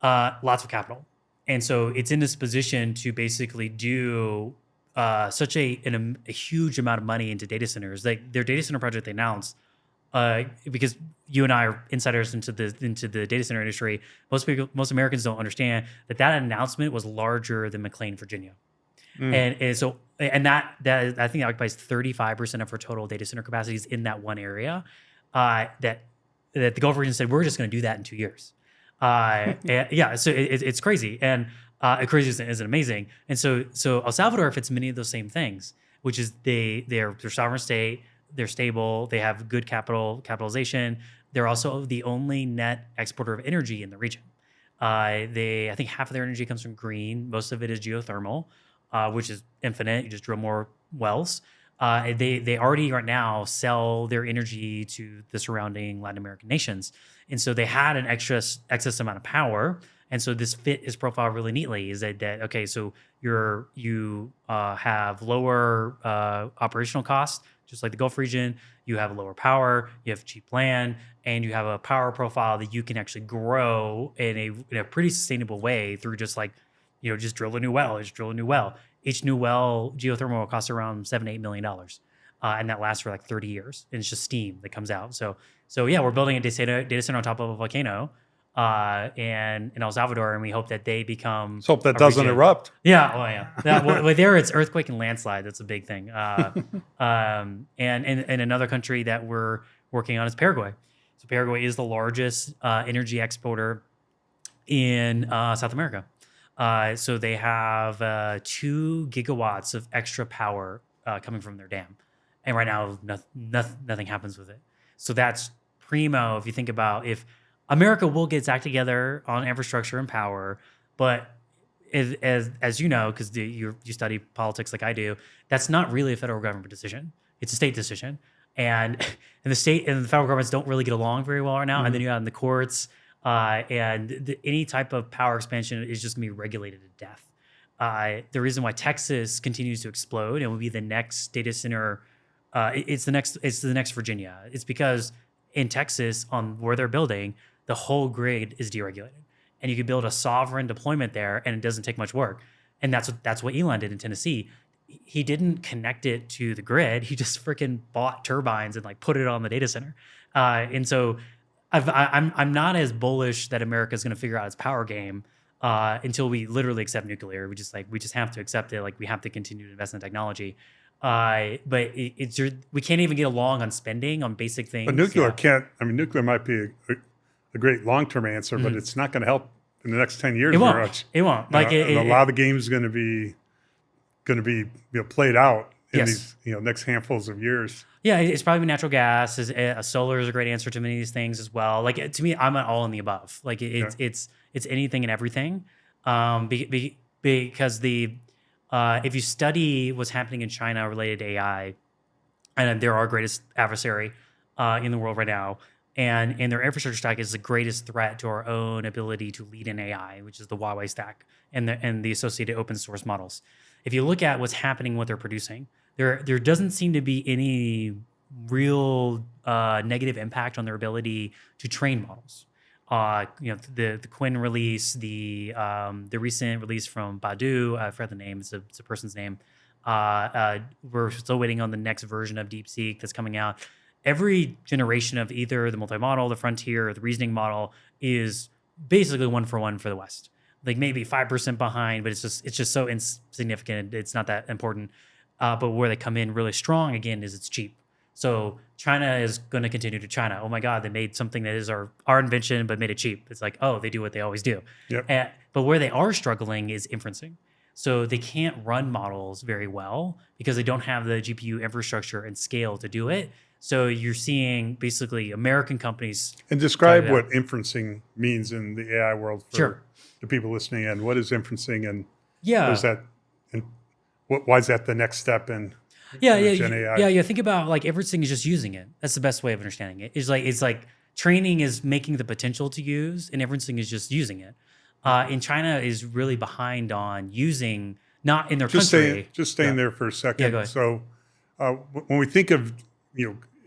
Lots of capital. And so it's in this position to basically do such a huge amount of money into data centers. Like their data center project they announced, because you and I are insiders into the data center industry, most Americans don't understand that announcement was larger than McLean, Virginia. And so that I think that occupies 35% of our total data center capacities in that one area. That the Gulf region said we're just going to do that in 2 years. So it's crazy, and crazy isn't amazing. And so El Salvador fits many of those same things, which is they're sovereign state, they're stable, they have good capitalization. They're also the only net exporter of energy in the region. I think half of their energy comes from green. Most of it is geothermal, which is infinite. You just drill more wells. They already right now sell their energy to the surrounding Latin American nations. And so they had an excess amount of power. And so this fit his profile really neatly is that okay, so you have lower operational costs, just like the Gulf region. You have lower power, you have cheap land, and you have a power profile that you can actually grow in a pretty sustainable way through just like, just drill a new well. Each new well, geothermal will cost around $7 to $8 million. And that lasts for like 30 years. And it's just steam that comes out. So yeah, we're building a data center on top of a volcano in El Salvador, and we hope that they become. Let's hope that doesn't erupt. Yeah, well, there it's earthquake and landslide. That's a big thing. And another country that we're working on is Paraguay. So Paraguay is the largest energy exporter in South America. So they have 2 gigawatts of extra power coming from their dam. And right now, nothing happens with it. So that's primo. If you think about if America will get its act together on infrastructure and power, but as you know, because you study politics like I do, that's not really a federal government decision. It's a state decision. And the state and the federal governments don't really get along very well right now. And then you have in the courts, and any type of power expansion is just going to be regulated to death. The reason why Texas continues to explode and will be the next data center, it's the next Virginia. It's because in Texas, on where they're building, the whole grid is deregulated, and you can build a sovereign deployment there, and it doesn't take much work. And that's what Elon did in Tennessee. He didn't connect it to the grid. He just freaking bought turbines and like put it on the data center. And so I'm not as bullish that America is going to figure out its power game until we literally accept nuclear. We just have to accept it. Like we have to continue to invest in technology. But we can't even get along on spending on basic things. But nuclear can't. I mean, nuclear might be a great long-term answer, but it's not going to help in the next 10 years. It won't. Very much. It won't. Like a lot of the games going to be played out in these next handfuls of years. Yeah, it's probably natural gas. Solar is a great answer to many of these things as well. Like to me, I'm an all in the above. Like it's anything and everything. Because if you study what's happening in China related to AI, and they're our greatest adversary in the world right now, and their infrastructure stack is the greatest threat to our own ability to lead in AI, which is the Huawei stack and the associated open source models. If you look at what's happening, what they're producing, there doesn't seem to be any real negative impact on their ability to train models. The Quinn release, the recent release from Baidu, I forgot the name. It's a person's name. We're still waiting on the next version of DeepSeek that's coming out. Every generation of either the multimodal, the frontier, or the reasoning model is basically 1-for-1 for the West. Like maybe 5% behind, but it's just so insignificant. It's not that important. But where they come in really strong again is it's cheap. So China is going to continue to China. Oh my God, they made something that is our invention, but made it cheap. It's like, oh, they do what they always do. Yep. But where they are struggling is inferencing. So they can't run models very well because they don't have the GPU infrastructure and scale to do it. So you're seeing basically American companies. And describe what inferencing means in the AI world for the people listening in. What is inferencing, and what is that? And why is that the next step in Gen AI? Yeah. Think about like inferencing is just using it. That's the best way of understanding it. It's like training is making the potential to use, and inferencing is just using it. And China is really behind on using, not in their country. Just staying there for a second. Yeah, go ahead. So when we think of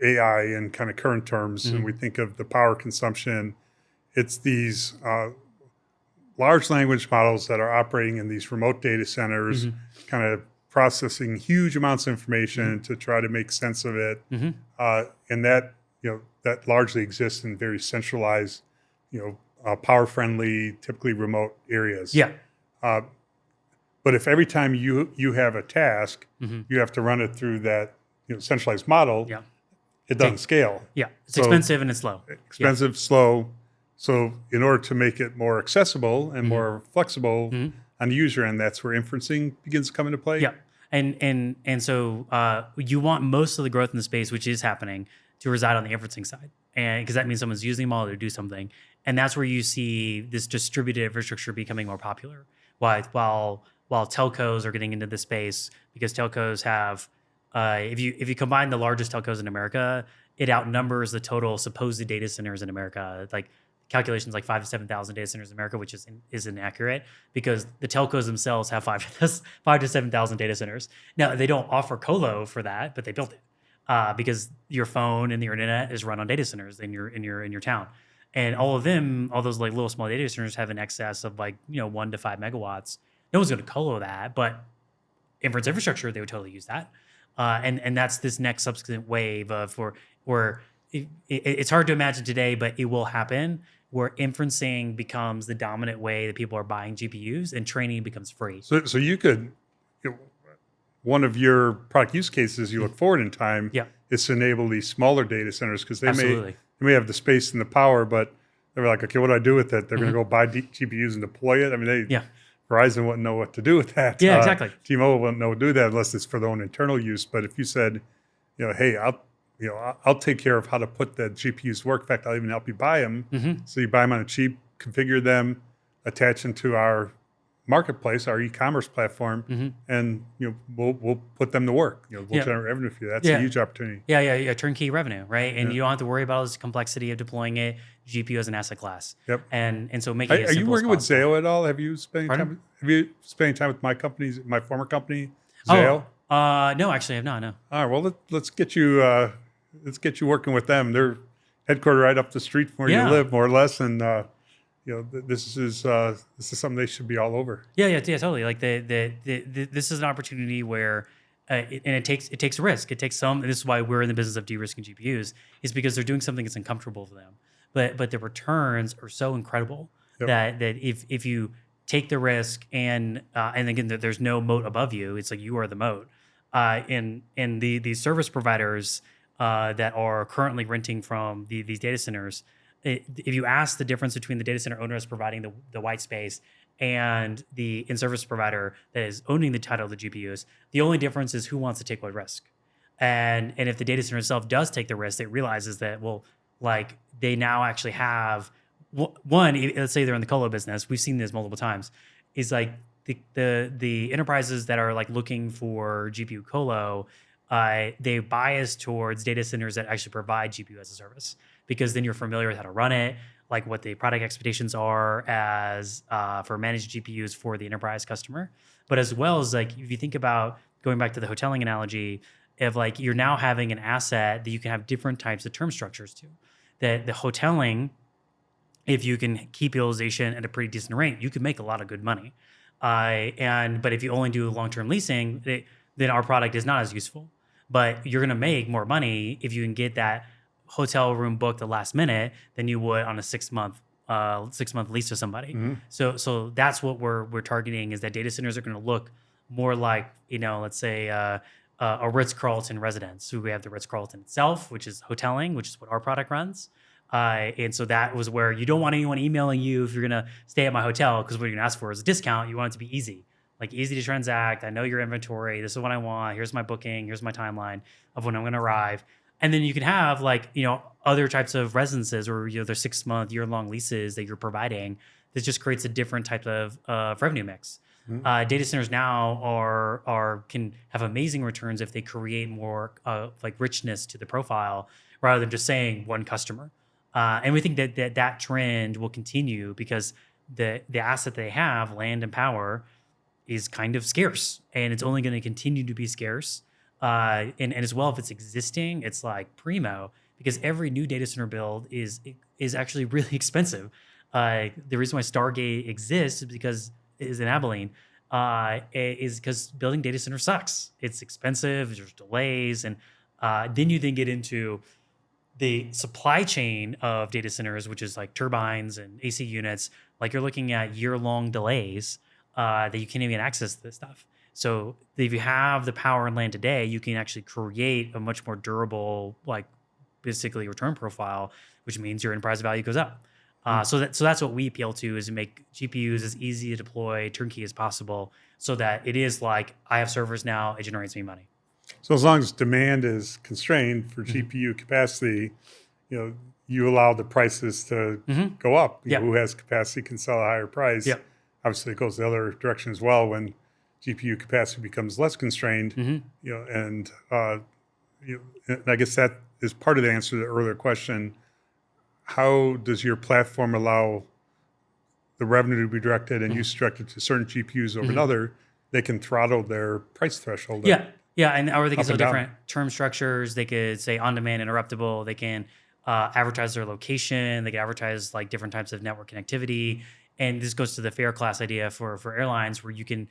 AI in kind of current terms, and we think of the power consumption, it's these large language models that are operating in these remote data centers, kind of processing huge amounts of information to try to make sense of it, and that that largely exists in very centralized, power-friendly, typically remote areas. Yeah. But if every time you have a task, you have to run it through that centralized model, it doesn't scale. Yeah, it's expensive and it's slow. Expensive, slow. So in order to make it more accessible and more flexible on the user end, that's where inferencing begins to come into play. Yeah, and so you want most of the growth in the space, which is happening, to reside on the inferencing side, and because that means someone's using the model to do something, and that's where you see this distributed infrastructure becoming more popular. While telcos are getting into this space, because telcos have, if you combine the largest telcos in America, it outnumbers the total supposed data centers in America. Like calculations like 5,000 to 7,000 data centers in America, which is inaccurate because the telcos themselves have 5,000 to 7,000 data centers. Now they don't offer colo for that, but they built it because your phone and your internet is run on data centers in your town, and all those like little small data centers have an excess of 1 to 5 megawatts. No one's going to colo that, but inference infrastructure, they would totally use that. And that's this next subsequent wave of where it's hard to imagine today, but it will happen, where inferencing becomes the dominant way that people are buying GPUs and training becomes free. So you could, one of your product use cases you look forward in time Yeah. is to enable these smaller data centers because they Absolutely. may have the space and the power, but they're like, okay, what do I do with it? They're going to go buy GPUs and deploy it. I mean, Yeah. Verizon wouldn't know what to do with that. Yeah, exactly. T-Mobile wouldn't know what to do with that unless it's for their own internal use. But if you said, hey, I'll take care of how to put the GPUs to work. In fact, I'll even help you buy them. So you buy them on a cheap, configure them, attach them to our marketplace, our e-commerce platform, and we'll put them to work. We'll generate revenue for you. That's a huge opportunity. Yeah. Turnkey revenue, right? And you don't have to worry about all this complexity of deploying it. GPU as an asset class. Yep. And so making it Are you simple working as with possible. Zayo at all? Have you spent Pardon? time with my former company, Zayo? No, actually, I have not. No. All right. Well, let's get you working with them. They're headquartered right up the street from where you live, more or less, and this is something they should be all over. Yeah, totally. Like this is an opportunity where, it takes risk. It takes some. And this is why we're in the business of de-risking GPUs, is because they're doing something that's uncomfortable for them. But the returns are so incredible that if you take the risk and again there's no moat above you, it's like you are the moat. And the service providers that are currently renting from these data centers, if you ask the difference between the data center owners providing the white space and the in-service provider that is owning the title of the GPUs, the only difference is who wants to take what risk. And if the data center itself does take the risk, it realizes that, like they now actually have one. Let's say they're in the colo business. We've seen this multiple times. Is like the enterprises that are like looking for GPU colo, they bias towards data centers that actually provide GPU as a service, because then you're familiar with how to run it, like what the product expectations are as for managed GPUs for the enterprise customer. But as well as like if you think about going back to the hoteling analogy, of like you're now having an asset that you can have different types of term structures to. That the hoteling, if you can keep utilization at a pretty decent rate, you can make a lot of good money. But if you only do long-term leasing, then our product is not as useful. But you're going to make more money if you can get that hotel room booked the last minute than you would on a 6-month lease to somebody. So that's what we're targeting, is that data centers are going to look more like, let's say a Ritz-Carlton residence. So we have the Ritz-Carlton itself, which is hoteling, which is what our product runs. And so that was where you don't want anyone emailing you if you're going to stay at my hotel, because what you're going to ask for is a discount. You want it to be easy, like easy to transact. I know your inventory. This is what I want. Here's my booking. Here's my timeline of when I'm going to arrive. And then you can have like, other types of residences or, they're 6-month, year-long leases that you're providing. That just creates a different type of revenue mix. Data centers now can have amazing returns if they create more like richness to the profile rather than just saying one customer. And we think that trend will continue because the asset they have, land and power, is kind of scarce, and it's only going to continue to be scarce. And as well, if it's existing, it's like primo, because every new data center build is actually really expensive. The reason why Stargate exists is because is in Abilene. Is because building data center sucks. It's expensive. There's delays, and then you get into the supply chain of data centers, which is like turbines and AC units. Like you're looking at year-long delays that you can't even access this stuff. So if you have the power and land today, you can actually create a much more durable, like basically return profile, which means your enterprise value goes up. So that's what we appeal to, is to make GPUs as easy to deploy, turnkey as possible, so that it is like, I have servers now, it generates me money. So as long as demand is constrained for GPU capacity, you allow the prices to go up. Who has capacity can sell a higher price. Obviously, it goes the other direction as well when GPU capacity becomes less constrained. And I guess that is part of the answer to the earlier question. How does your platform allow the revenue to be directed and use directed to certain GPUs over another? They can throttle their price threshold. Or they can sell different term structures. They could say on-demand interruptible. They can advertise their location. They can advertise like different types of network connectivity. And this goes to the fair class idea for airlines, where you can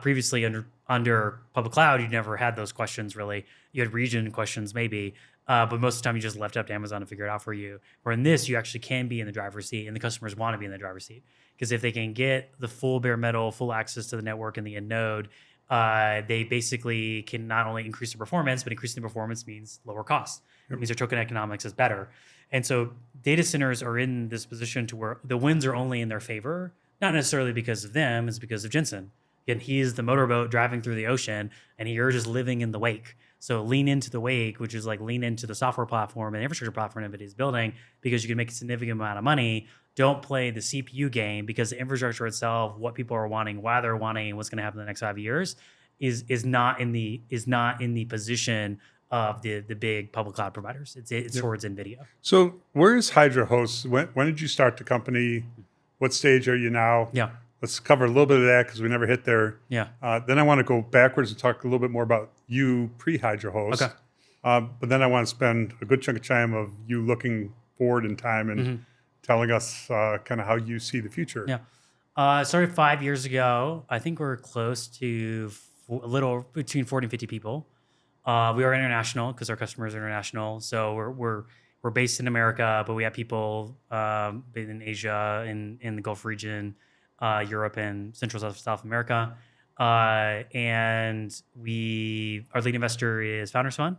previously under public cloud, you never had those questions really. You had region questions maybe, but most of the time you just left it up to Amazon to figure it out for you. Where in this, you actually can be in the driver's seat, and the customers want to be in the driver's seat, because if they can get the full bare metal, full access to the network and the end node, they basically can not only increase the performance, but increasing the performance means lower cost. It means their token economics is better. And so data centers are in this position to where the winds are only in their favor, not necessarily because of them, it's because of Jensen. Again, he is the motorboat driving through the ocean, and you're just living in the wake. So lean into the wake, which is like lean into the software platform and infrastructure platform NVIDIA is building, because you can make a significant amount of money. Don't play the CPU game, because the infrastructure itself, what people are wanting, why they're wanting, and what's going to happen in the next 5 years, is not in the position of the big public cloud providers. It's towards NVIDIA. So where is Hydra Host? When did you start the company? What stage are you now? Yeah. Let's cover a little bit of that because we never hit there. Yeah. Then I want to go backwards and talk a little bit more about you pre-Hydra Host. Okay. But then I want to spend a good chunk of time of you looking forward in time and telling us kind of how you see the future. Yeah. I started 5 years ago. I think we're close to a little between 40 and 50 people. We are international because our customers are international. So we're based in America, but we have people in Asia, in the Gulf region, Europe, and Central South America. And our lead investor is Founders Fund.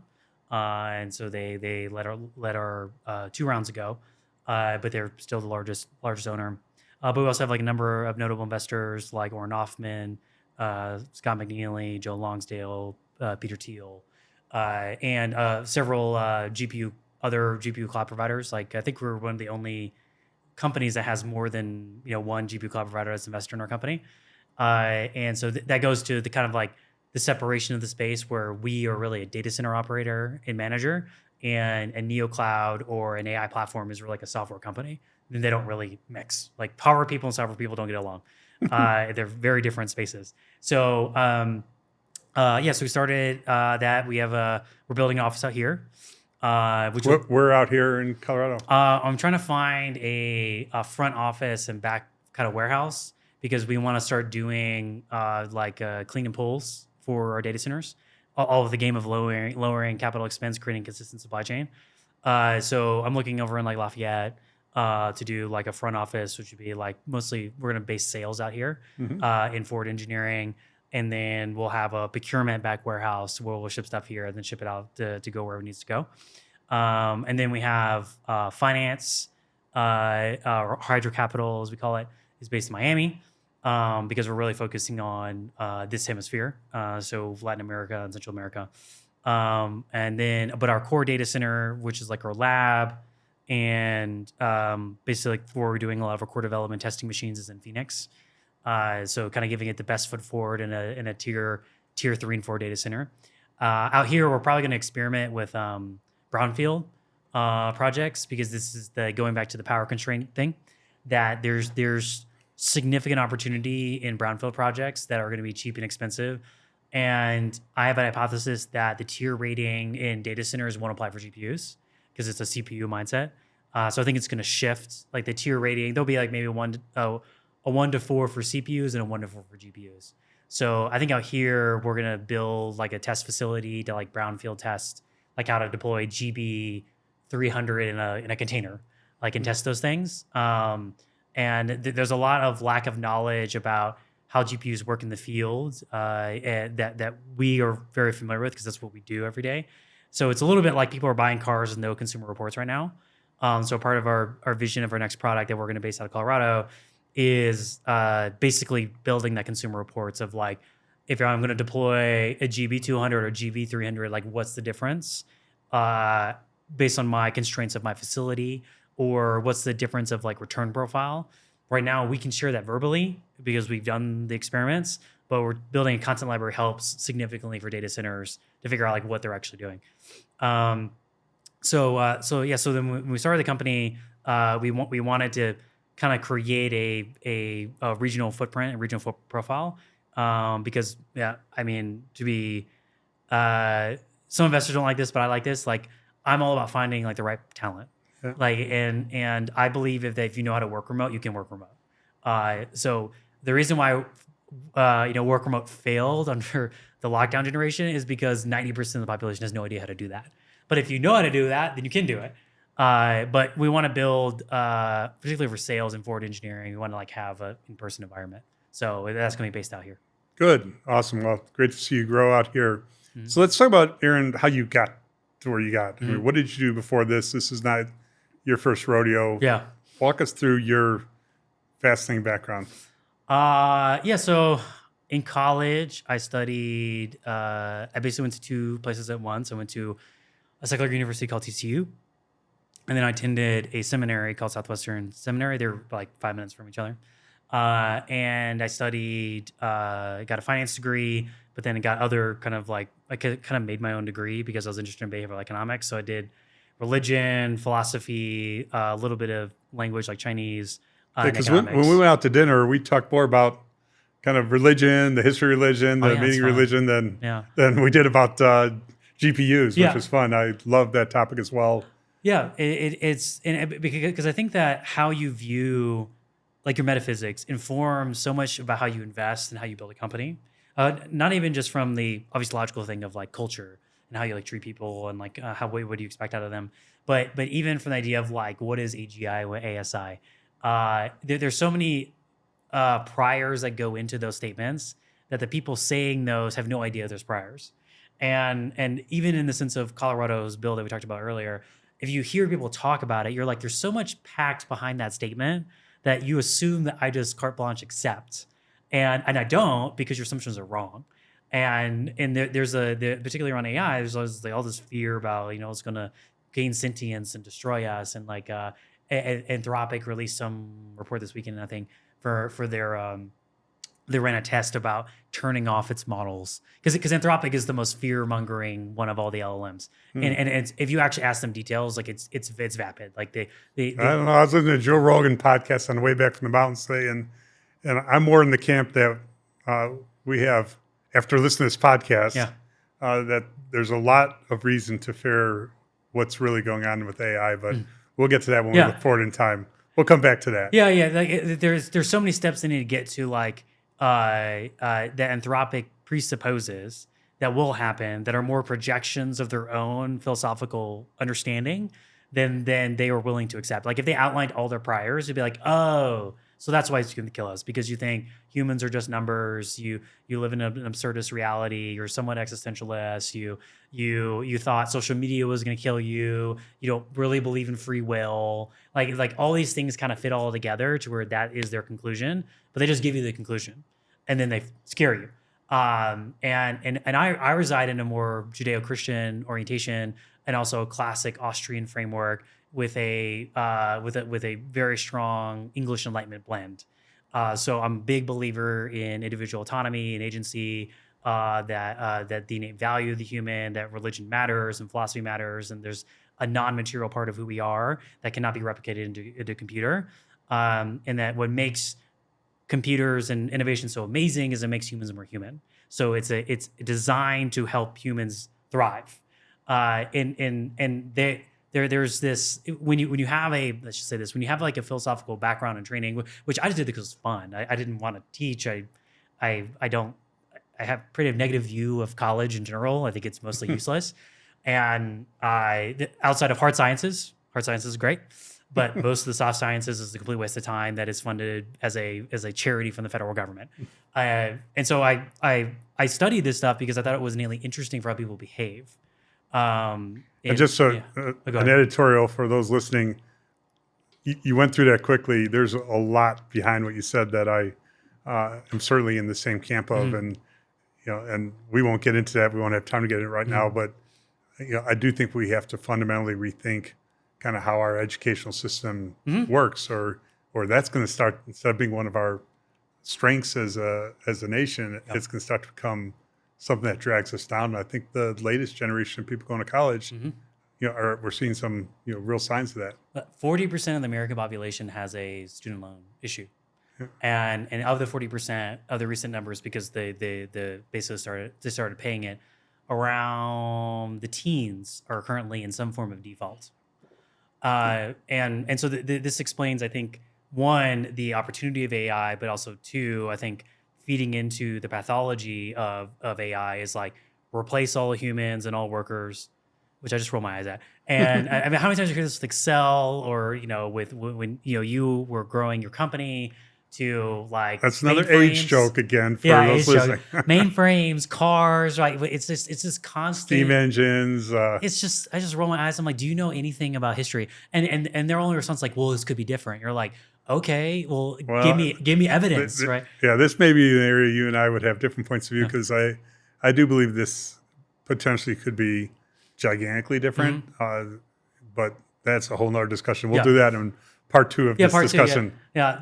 And so they let our 2 rounds ago, but they're still the largest owner. But we also have like a number of notable investors like Orrin Hoffman, Scott McNeely, Joe Longsdale, Peter Thiel, and several other GPU cloud providers. Like I think we're one of the only companies that has more than one GPU cloud provider as an investor in our company. And so that goes to the kind of like the separation of the space where we are really a data center operator and manager, and a neo cloud or an AI platform is really like a software company. Then they don't really mix. Like power people and software people don't get along. They're very different spaces. So so we started that. We're building an office out here. We're out here in Colorado. I'm trying to find a front office and back kind of warehouse, because we want to start doing clean and pulls for our data centers. All of the game of lowering capital expense, creating consistent supply chain. So I'm looking over in like Lafayette to do like a front office, which would be like mostly we're going to base sales out here in forward engineering. And then we'll have a procurement back warehouse where we'll ship stuff here and then ship it out to go wherever it needs to go. And then we have finance, Hydra Capital, as we call it, is based in Miami, because we're really focusing on this hemisphere, so Latin America and Central America. But our core data center, which is like our lab, and basically like where we're doing a lot of our core development testing machines, is in Phoenix. So kind of giving it the best foot forward in a tier 3 and 4 data center. Out here, we're probably going to experiment with brownfield projects, because this is going back to the power constraint thing, that there's significant opportunity in brownfield projects that are going to be cheap and expensive. And I have a hypothesis that the tier rating in data centers won't apply for GPUs, because it's a CPU mindset. So I think it's going to shift. Like the tier rating, there'll be like maybe a 1 to 4 for CPUs and a 1 to 4 for GPUs. So I think out here we're going to build like a test facility to like brownfield test, like how to deploy GB 300 in a container, like, and test those things. And there's a lot of lack of knowledge about how GPUs work in the field that we are very familiar with, because that's what we do every day. So it's a little bit like people are buying cars with no consumer reports right now. So part of our vision of our next product that we're going to base out of Colorado is basically building that consumer reports of like, if I'm going to deploy a GB200 or GB300, like what's the difference based on my constraints of my facility, or what's the difference of like return profile. Right now, we can share that verbally because we've done the experiments, but we're building a content library helps significantly for data centers to figure out like what they're actually doing. So then when we started the company, we wanted to kind of create a regional footprint, a regional profile, because some investors don't like this, but I like this. Like I'm all about finding like the right talent. Yeah. Like and I believe if you know how to work remote, you can work remote. So the reason why work remote failed under the lockdown generation is because 90% of the population has no idea how to do that. But if you know how to do that, then you can do it. But we want to build, particularly for sales and forward engineering, we want to like have an in-person environment. So that's going to be based out here. Good. Awesome. Well, great to see you grow out here. Mm-hmm. So let's talk about, Aaron, how you got to where you got. Mm-hmm. I mean, what did you do before this? This is not your first rodeo. Yeah. Walk us through your fascinating background. So in college, I studied, I basically went to two places at once. I went to a secular university called TCU, and then I attended a seminary called Southwestern Seminary. They're like 5 minutes from each other. And I studied, got a finance degree, but then got other kind of like, I kind of made my own degree because I was interested in behavioral economics. So I did religion, philosophy, a little bit of language like Chinese, and Because when we went out to dinner, we talked more about kind of religion, the history of religion, the meaning of religion than we did about GPUs, which was fun. I love that topic as well. Yeah, it's because I think that how you view like your metaphysics informs so much about how you invest and how you build a company. Not even just from the obvious logical thing of like culture and how you like treat people and like what do you expect out of them, but even from the idea of like what is AGI, what ASI. There's so many priors that go into those statements that the people saying those have no idea there's priors. And even in the sense of Colorado's bill that we talked about earlier, if you hear people talk about it, you're like, there's so much packed behind that statement that you assume that I just carte blanche accept. And I don't, because your assumptions are wrong. And there's particularly around AI, there's always like all this fear about, it's going to gain sentience and destroy us. And like Anthropic released some report this weekend, I think, for their they ran a test about turning off its models because Anthropic is the most fear-mongering one of all the LLMs, and it's, if you actually ask them details, like it's vapid. Like they I don't know. I was listening to Joe Rogan podcast on the way back from the mountains today, and I'm more in the camp that we have after listening to this podcast. That there's a lot of reason to fear what's really going on with AI, but we'll get to that when we look forward in time. We'll come back to that. Yeah. Like there's so many steps they need to get to, like that Anthropic presupposes that will happen that are more projections of their own philosophical understanding than they were willing to accept. Like if they outlined all their priors, you'd be like, oh, so that's why it's going to kill us, because you think humans are just numbers. You live in an absurdist reality. You're somewhat existentialist. You thought social media was going to kill you. You don't really believe in free will. Like all these things kind of fit all together to where that is their conclusion, but they just give you the conclusion and then they scare you. And I reside in a more Judeo-Christian orientation and also a classic Austrian framework with a very strong English Enlightenment blend. So I'm a big believer in individual autonomy and agency, that the innate value of the human, that religion matters and philosophy matters, and there's a non-material part of who we are that cannot be replicated into a computer. And that what makes computers and innovation so amazing is it makes humans more human. So it's designed to help humans thrive. There's this when you have let's just say this, when you have like a philosophical background and training, which I just did because it was fun. I didn't want to teach. I have pretty negative view of college in general. I think it's mostly useless. And outside of hard sciences is great, but most of the soft sciences is a complete waste of time that is funded as a charity from the federal government. And so I studied this stuff because I thought it was innately interesting for how people behave. And just an editorial for those listening, you went through that quickly. There's a lot behind what you said that I am certainly in the same camp of, and and we won't get into that. We won't have time to get into it right now, but I do think we have to fundamentally rethink kind of how our educational system works, or that's going to start, instead of being one of our strengths as a nation, it's going to start to become something that drags us down. And I think the latest generation of people going to college, we're seeing some real signs of that. 40% of the American population has a student loan issue. And of the 40% of the recent numbers, because they basically started paying it, around the teens are currently in some form of default. And so this explains, I think, one, the opportunity of AI, but also two, I think feeding into the pathology of AI is like replace all humans and all workers, which I just roll my eyes at. And I mean, how many times you hear this with Excel, or when you were growing your company, to like That's another age mainframes. joke again for Yeah, those age joke. listening. Mainframes, cars, right? It's just constant. Steam engines. It's just I just roll my eyes. I'm like, do you know anything about history? And their only response like, well, this could be different. You're like, okay, well, Well, give me evidence, right? Yeah, this may be an area you and I would have different points of view because I do believe this potentially could be gigantically different. But that's a whole nother discussion. We'll do that in part 2 of this discussion. So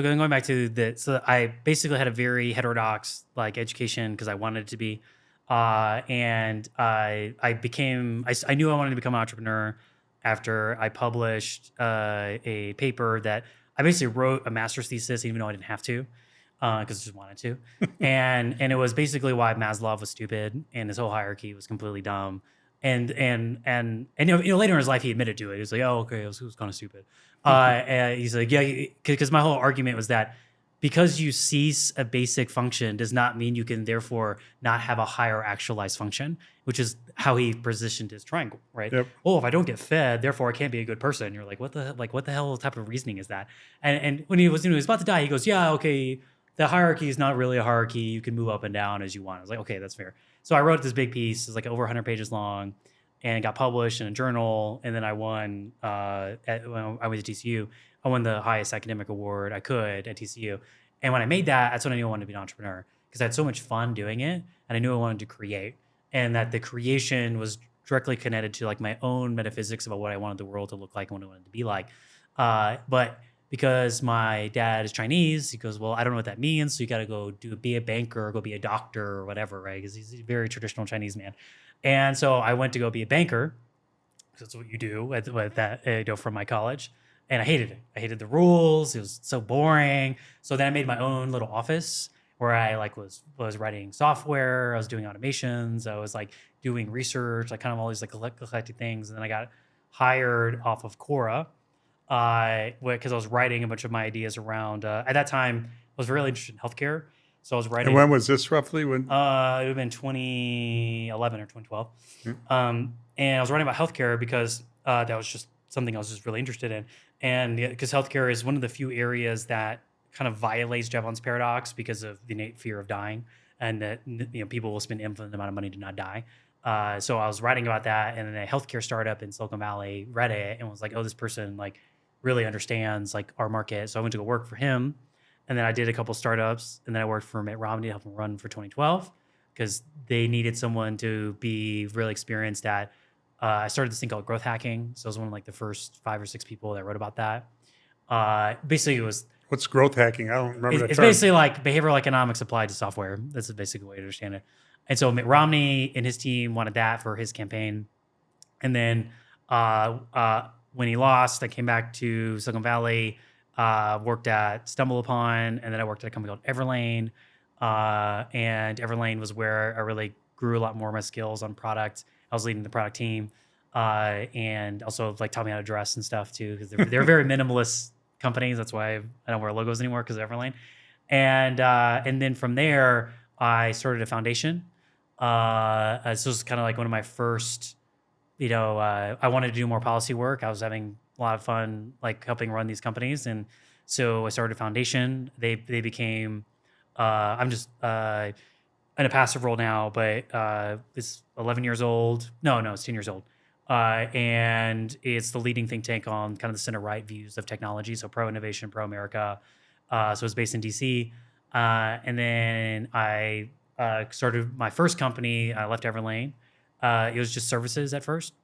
going back to so I basically had a very heterodox like education because I wanted it to be, and I knew I wanted to become an entrepreneur after I published a paper that I basically wrote a master's thesis even though I didn't have to. Because I just wanted to, and it was basically why Maslow was stupid and his whole hierarchy was completely dumb, and later in his life he admitted to it. He was like, oh okay, it was kind of stupid. And he's like, yeah, because my whole argument was that because you cease a basic function does not mean you can therefore not have a higher actualized function, which is how he positioned his triangle, right? Yep. Oh, if I don't get fed, therefore I can't be a good person. You're like, what the hell type of reasoning is that? And when he was about to die, he goes, yeah, okay. The hierarchy is not really a hierarchy. You can move up and down as you want. I was like, okay, that's fair. So I wrote this big piece. It's like over 100 pages long and it got published in a journal. And then I won, when I went to TCU, I won the highest academic award I could at TCU. And when I made that, that's when I knew I wanted to be an entrepreneur because I had so much fun doing it. And I knew I wanted to create and that the creation was directly connected to like my own metaphysics about what I wanted the world to look like and what I wanted it to be like. But because my dad is Chinese, he goes, well, I don't know what that means. So you got to go be a banker or go be a doctor or whatever, right? Because he's a very traditional Chinese man. And so I went to go be a banker. That's what you do with that, from my college. And I hated it. I hated the rules. It was so boring. So then I made my own little office where I was writing software. I was doing automations. I was like doing research, like kind of all these like eclectic things. And then I got hired off of Quora. Because I was writing a bunch of my ideas around. At that time, I was really interested in healthcare, so I was writing. And when was this roughly? When? It would have been 2011 or 2012. And I was writing about healthcare because that was just something I was just really interested in, and because healthcare is one of the few areas that kind of violates Jevons paradox because of the innate fear of dying, and that people will spend infinite amount of money to not die. So I was writing about that, and then a healthcare startup in Silicon Valley read it and was like, "Oh, this person really understands our market." So I went to go work for him, and then I did a couple startups, and then I worked for Mitt Romney to help him run for 2012 because they needed someone to be really experienced at. I started this thing called growth hacking, so I was one of the first 5 or 6 people that wrote about that. Basically, it was. What's growth hacking? I don't remember that term. It's basically like behavioral economics applied to software. That's the basic way to understand it. And so Mitt Romney and his team wanted that for his campaign, and then. When he lost, I came back to Silicon Valley, worked at StumbleUpon, and then I worked at a company called Everlane. And Everlane was where I really grew a lot more of my skills on product. I was leading the product team, and also taught me how to dress and stuff too, because they're very minimalist companies. That's why I don't wear logos anymore because of Everlane. And then from there, I started a foundation. So it was kind of one of my first. I wanted to do more policy work. I was having a lot of fun, helping run these companies. And so I started a foundation. They became, I'm just in a passive role now, but it's 11 years old. No, it's 10 years old. And it's the leading think tank on kind of the center-right views of technology. So pro-innovation, pro-America. So it's based in DC. And then I started my first company. I left Everlane. It was just services at first,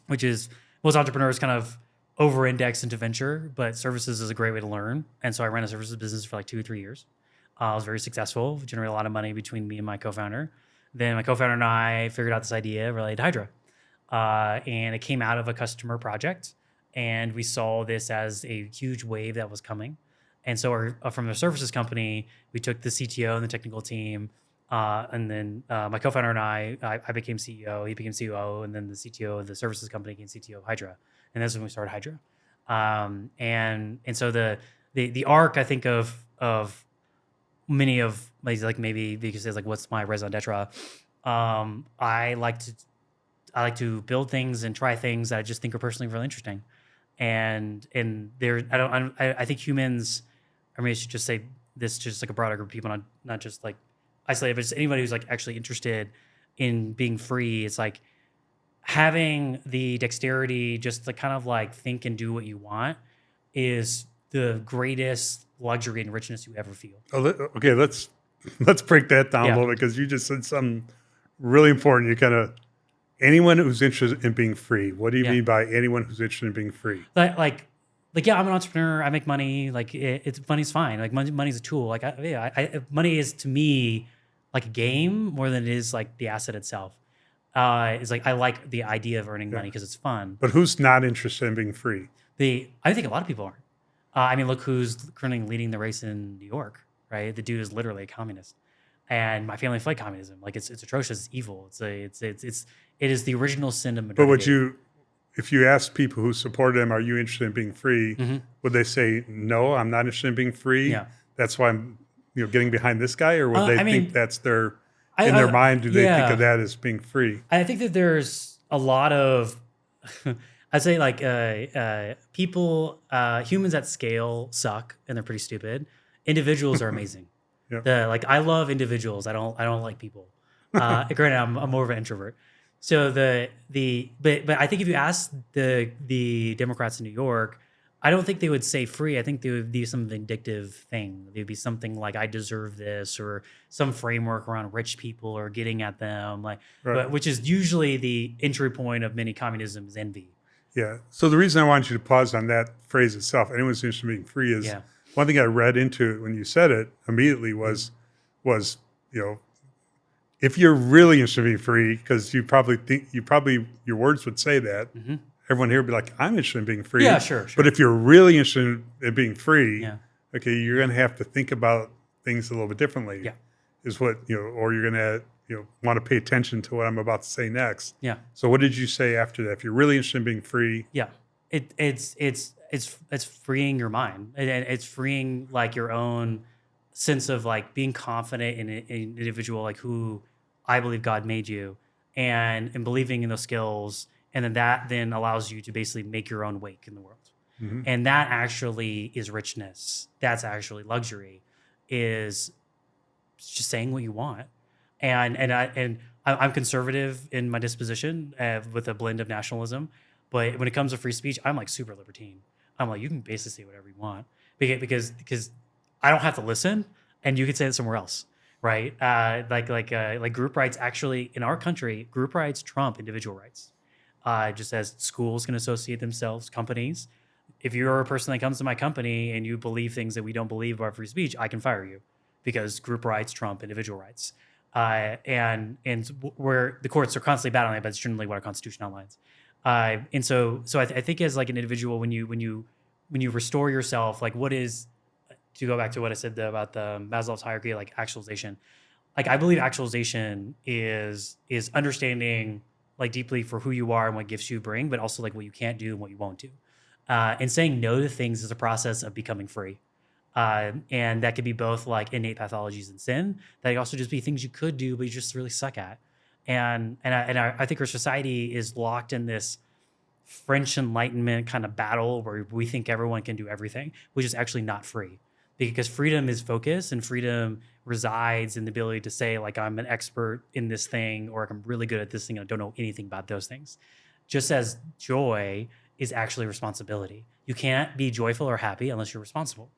which is most entrepreneurs kind of over-index into venture, but services is a great way to learn. And so I ran a services business for 2 or 3 years. I was very successful, generated a lot of money between me and my co-founder. Then my co-founder and I figured out this idea related to Hydra. And it came out of a customer project. And we saw this as a huge wave that was coming. And so from the services company, we took the CTO and the technical team. And then my co-founder and I became CEO, he became COO, and then the CTO of the services company became CTO of Hydra. And that's when we started Hydra. And so the arc, I think, of many of maybe because it's what's my raison d'etre. I like to build things and try things that I just think are personally really interesting. and there I think humans, I mean, I should just say this just like a broader group of people, not just like isolated, but just anybody who's like actually interested in being free. It's like having the dexterity just to kind of like think and do what you want is the greatest luxury and richness you ever feel. Okay, let's break that down Yeah. a little bit, because you just said something really important. You kind of, anyone who's interested in being free. What do you Yeah. mean by anyone who's interested in being free? Like yeah, I'm an entrepreneur. I make money. Like it's money's fine. Like money's a tool. Like money is to me like a game more than it is like the asset itself. It's like I like the idea of earning money because it's fun. But who's not interested in being free? I think a lot of people aren't. I mean, look who's currently leading the race in New York, right? The dude is literally a communist, and my family fight communism. Like it's atrocious, it's evil. It is the original sin of modernity. But if you ask people who support him, are you interested in being free? Would they say, no, I'm not interested in being free? Yeah. That's why I'm getting behind this guy? Or would they I mean, think that's in their mind, do they think of that as being free? I think that there's a lot of, I'd say like people, humans at scale suck and they're pretty stupid. Individuals are amazing. Yeah. I love individuals. I don't like people. Granted, I'm more of an introvert. So but I think if you ask the Democrats in New York, I don't think they would say free. I think they would be some vindictive thing. They'd be something like I deserve this, or some framework around rich people or getting at them, Right. but which is usually the entry point of many communism is envy. Yeah. So the reason I want you to pause on that phrase itself, anyone's interested in being free, is one thing I read into it when you said it immediately was if you're really interested in being free, because you probably your words would say that. Everyone here would be like, I'm interested in being free. Yeah, sure. But if you're really interested in being free, Yeah. okay, you're going to have to think about things a little bit differently. Yeah. Is what, or you're going to, want to pay attention to what I'm about to say next. Yeah. So what did you say after that? If you're really interested in being free. Yeah. It's freeing your mind, and it's freeing like your own sense of like being confident in an individual, like who I believe God made you, and believing in those skills. And then that then allows you to basically make your own wake in the world. And that actually is richness. That's actually luxury, is just saying what you want. And I'm conservative in my disposition with a blend of nationalism. But when it comes to free speech, I'm like super libertine. I'm like, you can basically say whatever you want because I don't have to listen, and you can say it somewhere else. Right. Like group rights actually in our country, group rights trump individual rights. Just as schools can associate themselves, companies. If you're a person that comes to my company and you believe things that we don't believe about free speech, I can fire you because group rights trump individual rights. And where the courts are constantly battling it, but it's generally what our Constitution outlines. And so I think as like an individual, when you restore yourself, like what is, to go back to what I said about the Maslow's hierarchy, like actualization, like I believe actualization is understanding like deeply for who you are and what gifts you bring, but also like what you can't do and what you won't do. And saying no to things is a process of becoming free. And that could be both like innate pathologies and sin. That could also just be things you could do, but you just really suck at. And I think our society is locked in this French Enlightenment kind of battle where we think everyone can do everything, which is actually not free. Because freedom is focus, and freedom resides in the ability to say, like, I'm an expert in this thing, or I'm really good at this thing, and I don't know anything about those things. Just as joy is actually responsibility. You can't be joyful or happy unless you're responsible.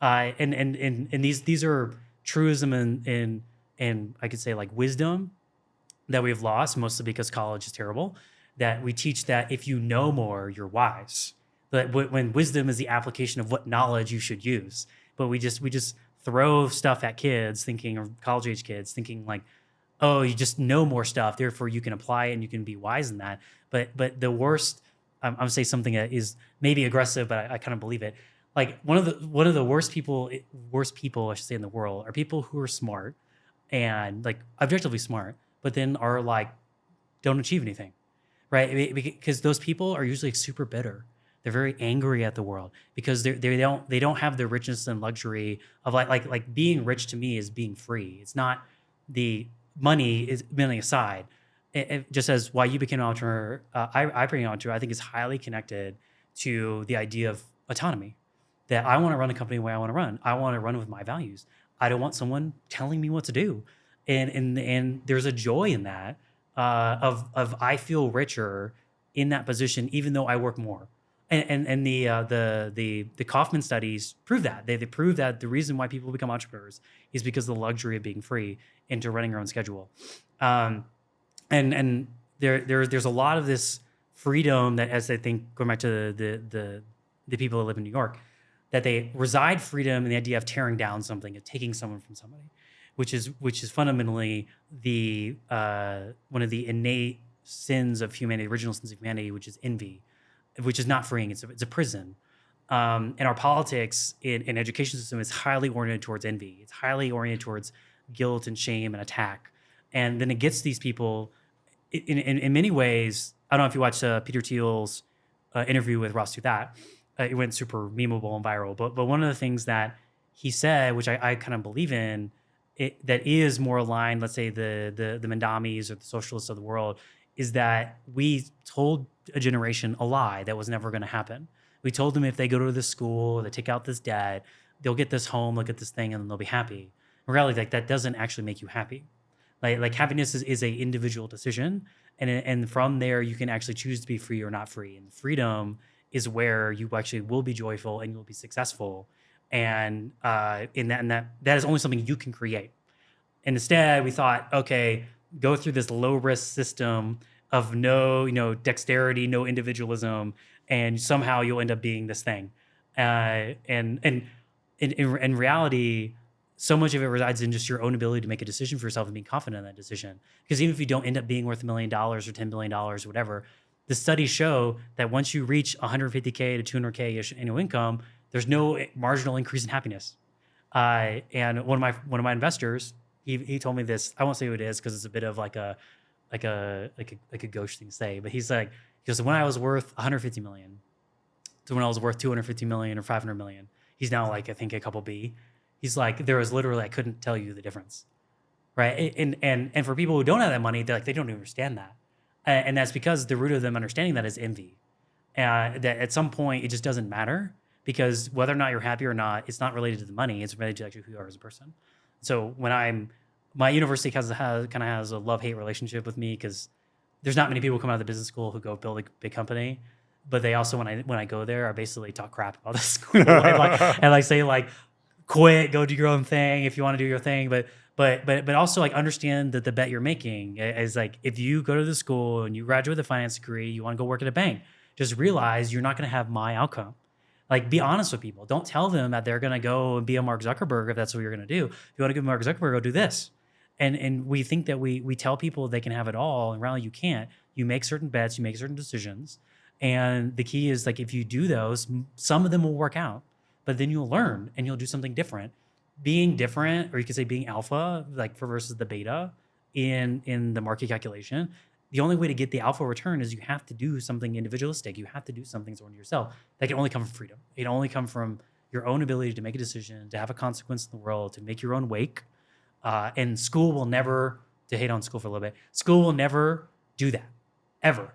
And these are truism and I could say like wisdom that we've lost, mostly because college is terrible, that we teach that if you know more, you're wise. But when wisdom is the application of what knowledge you should use. But we just throw stuff at kids thinking, or college age kids thinking like, oh, you just know more stuff, therefore you can apply it and you can be wise in that. But the worst, I'm gonna say something that is maybe aggressive, but I kind of believe it. Like one of the worst people I should say in the world are people who are smart and like objectively smart, but then are like don't achieve anything, right? Because those people are usually super bitter. They're very angry at the world because they don't have the richness and luxury of like being rich. To me is being free. It's not the money is money aside. It just as why you became an entrepreneur, I became an entrepreneur, I think is highly connected to the idea of autonomy. That I want to run a company the way I want to run. I want to run with my values. I don't want someone telling me what to do. And there's a joy in that of I feel richer in that position, even though I work more. And the Kaufman studies prove that. They prove that the reason why people become entrepreneurs is because of the luxury of being free and to running your own schedule. And there's a lot of this freedom that, as I think, going back to the people that live in New York, that they reside freedom in the idea of tearing down something, of taking someone from somebody, which is fundamentally the one of the innate sins of humanity, original sins of humanity, which is envy, which is not freeing. It's a prison. And our politics in education system is highly oriented towards envy. It's highly oriented towards guilt and shame and attack. And then it gets these people in many ways. I don't know if you watched Peter Thiel's interview with Ross Douthat. It went super memeable and viral. But one of the things that he said, which I kind of believe in, that is more aligned, let's say the Mandamis or the socialists of the world, is that we told a generation a lie that was never going to happen. We told them if they go to this school, they take out this debt, they'll get this home, they'll get this thing, and then they'll be happy. In reality, like, that doesn't actually make you happy. Like happiness is a individual decision, and from there you can actually choose to be free or not free. And freedom is where you actually will be joyful and you'll be successful. And that is only something you can create. And instead, we thought, okay, go through this low risk system of no dexterity, no individualism, and somehow you'll end up being this thing. And in reality, so much of it resides in just your own ability to make a decision for yourself and being confident in that decision. Because even if you don't end up being worth $1 million or $10 billion or whatever, the studies show that once you reach 150K to 200K annual income, there's no marginal increase in happiness. And one of my investors, he told me this. I won't say who it is because it's a bit of like a gauche thing to say. But he goes, when I was worth 150 million to when I was worth 250 million or 500 million, he's now like, I think, a couple B. He's like, there was literally, I couldn't tell you the difference, right? And for people who don't have that money, they don't understand that. And that's because the root of them understanding that is envy. That at some point, it just doesn't matter, because whether or not you're happy or not, it's not related to the money. It's related to actually who you are as a person. So my university has a love-hate relationship with me, because there's not many people who come out of the business school who go build a big company. But they also, when I go there, I basically talk crap about the school and say quit, go do your own thing if you want to do your thing. But also understand that the bet you're making is if you go to the school and you graduate with a finance degree, you want to go work at a bank, just realize you're not going to have my outcome. Be honest with people. Don't tell them that they're going to go and be a Mark Zuckerberg if that's what you're going to do. If you want to be Mark Zuckerberg, go do this. And we think that we tell people they can have it all, and really you can't. You make certain bets, you make certain decisions. And the key is if you do those, some of them will work out, but then you'll learn and you'll do something different. Being different, or you could say being alpha, versus the beta in the market calculation, the only way to get the alpha return is you have to do something individualistic. You have to do something to yourself. That can only come from freedom. It can only come from your own ability to make a decision, to have a consequence in the world, to make your own wake. And school will never, to hate on school for a little bit, school will never do that, ever.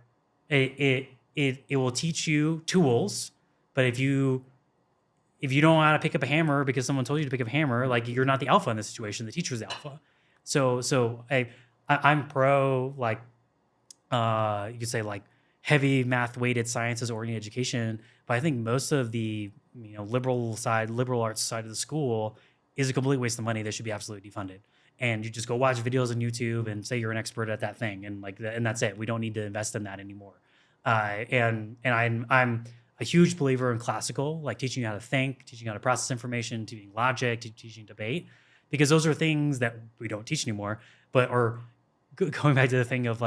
It will teach you tools, but if you don't know how to pick up a hammer because someone told you to pick up a hammer, you're not the alpha in this situation. The teacher's the alpha. So I'm pro you could say heavy math weighted sciences oriented education, but I think most of the liberal arts side of the school is a complete waste of money that should be absolutely defunded. And you just go watch videos on YouTube and say you're an expert at that thing, and and that's it. We don't need to invest in that anymore. And I'm a huge believer in classical, teaching you how to think, teaching you how to process information, teaching logic, teaching debate, because those are things that we don't teach anymore. Or going back to the thing of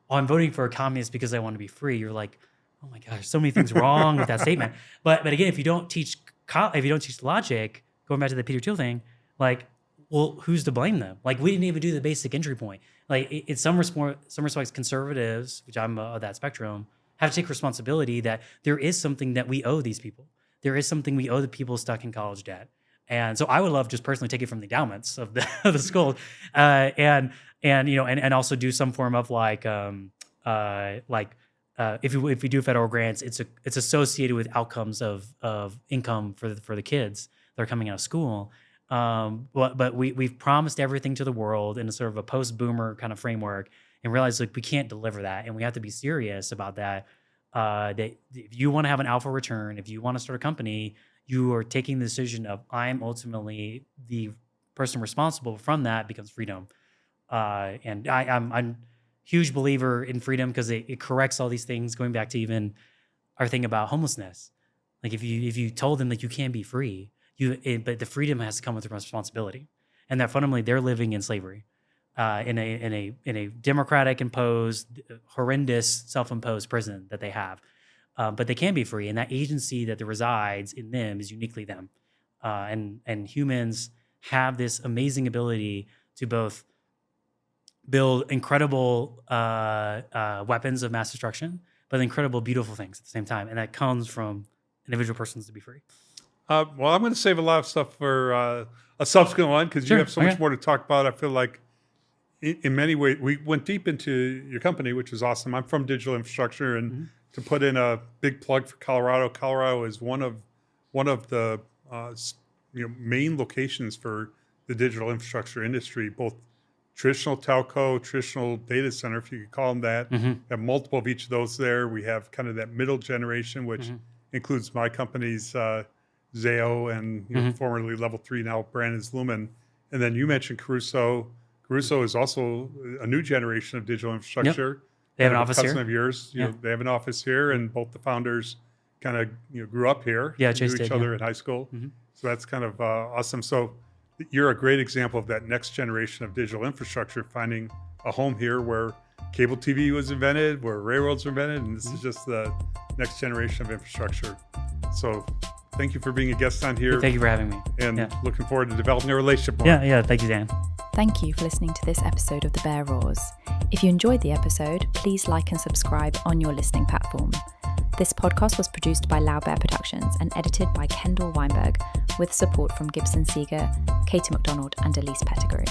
I'm voting for a communist because I want to be free. You're like, oh my gosh, so many things wrong with that statement. But again, if you don't teach logic, going back to the Peter Thiel thing, well, who's to blame them? We didn't even do the basic entry point. In some respects, conservatives, which I'm of that spectrum, have to take responsibility that there is something that we owe these people. There is something we owe the people stuck in college debt. And so I would love just personally take it from the endowments of the school, and also do some form of if we do federal grants, it's associated with outcomes of income for the kids that are coming out of school. But we've promised everything to the world in a sort of a post-boomer kind of framework, and realize like we can't deliver that, and we have to be serious about that. That if you want to have an alpha return, if you want to start a company, you are taking the decision of I'm ultimately the person responsible from that becomes freedom. And I'm a huge believer in freedom because it corrects all these things. Going back to even our thing about homelessness, like if you told them that you can be free, but the freedom has to come with responsibility, and that fundamentally they're living in slavery, in a democratic imposed, horrendous, self-imposed prison that they have, but they can be free, and that agency that resides in them is uniquely them, and humans have this amazing ability to both build incredible weapons of mass destruction, but incredible, beautiful things at the same time, and that comes from individual persons to be free. Well, I'm going to save a lot of stuff for a subsequent one because you have so much more to talk about. I feel like in many ways, we went deep into your company, which is awesome. I'm from digital infrastructure, and to put in a big plug for Colorado, Colorado is one of the main locations for the digital infrastructure industry, both traditional telco, traditional data center, if you could call them that. Have multiple of each of those there. We have kind of that middle generation, which includes my company's Zayo and formerly Level 3, now branded Lumen. And then you mentioned Caruso. Caruso is also a new generation of digital infrastructure. Yep. They have an office here. A cousin of yours. You know, they have an office here, and both the founders kind of grew up here. Yeah, Chase knew each other in high school. So that's kind of awesome. So you're a great example of that next generation of digital infrastructure, finding a home here where cable TV was invented, where railroads were invented, and this is just the next generation of infrastructure. So thank you for being a guest on here. Thank you for having me. And looking forward to developing a relationship more. Yeah. Thank you, Dan. Thank you for listening to this episode of The Bear Roars. If you enjoyed the episode, please like and subscribe on your listening platform. This podcast was produced by Loud Bear Productions and edited by Kendall Weinberg, with support from Gibson Seeger, Katie McDonald, and Elise Pettigrew.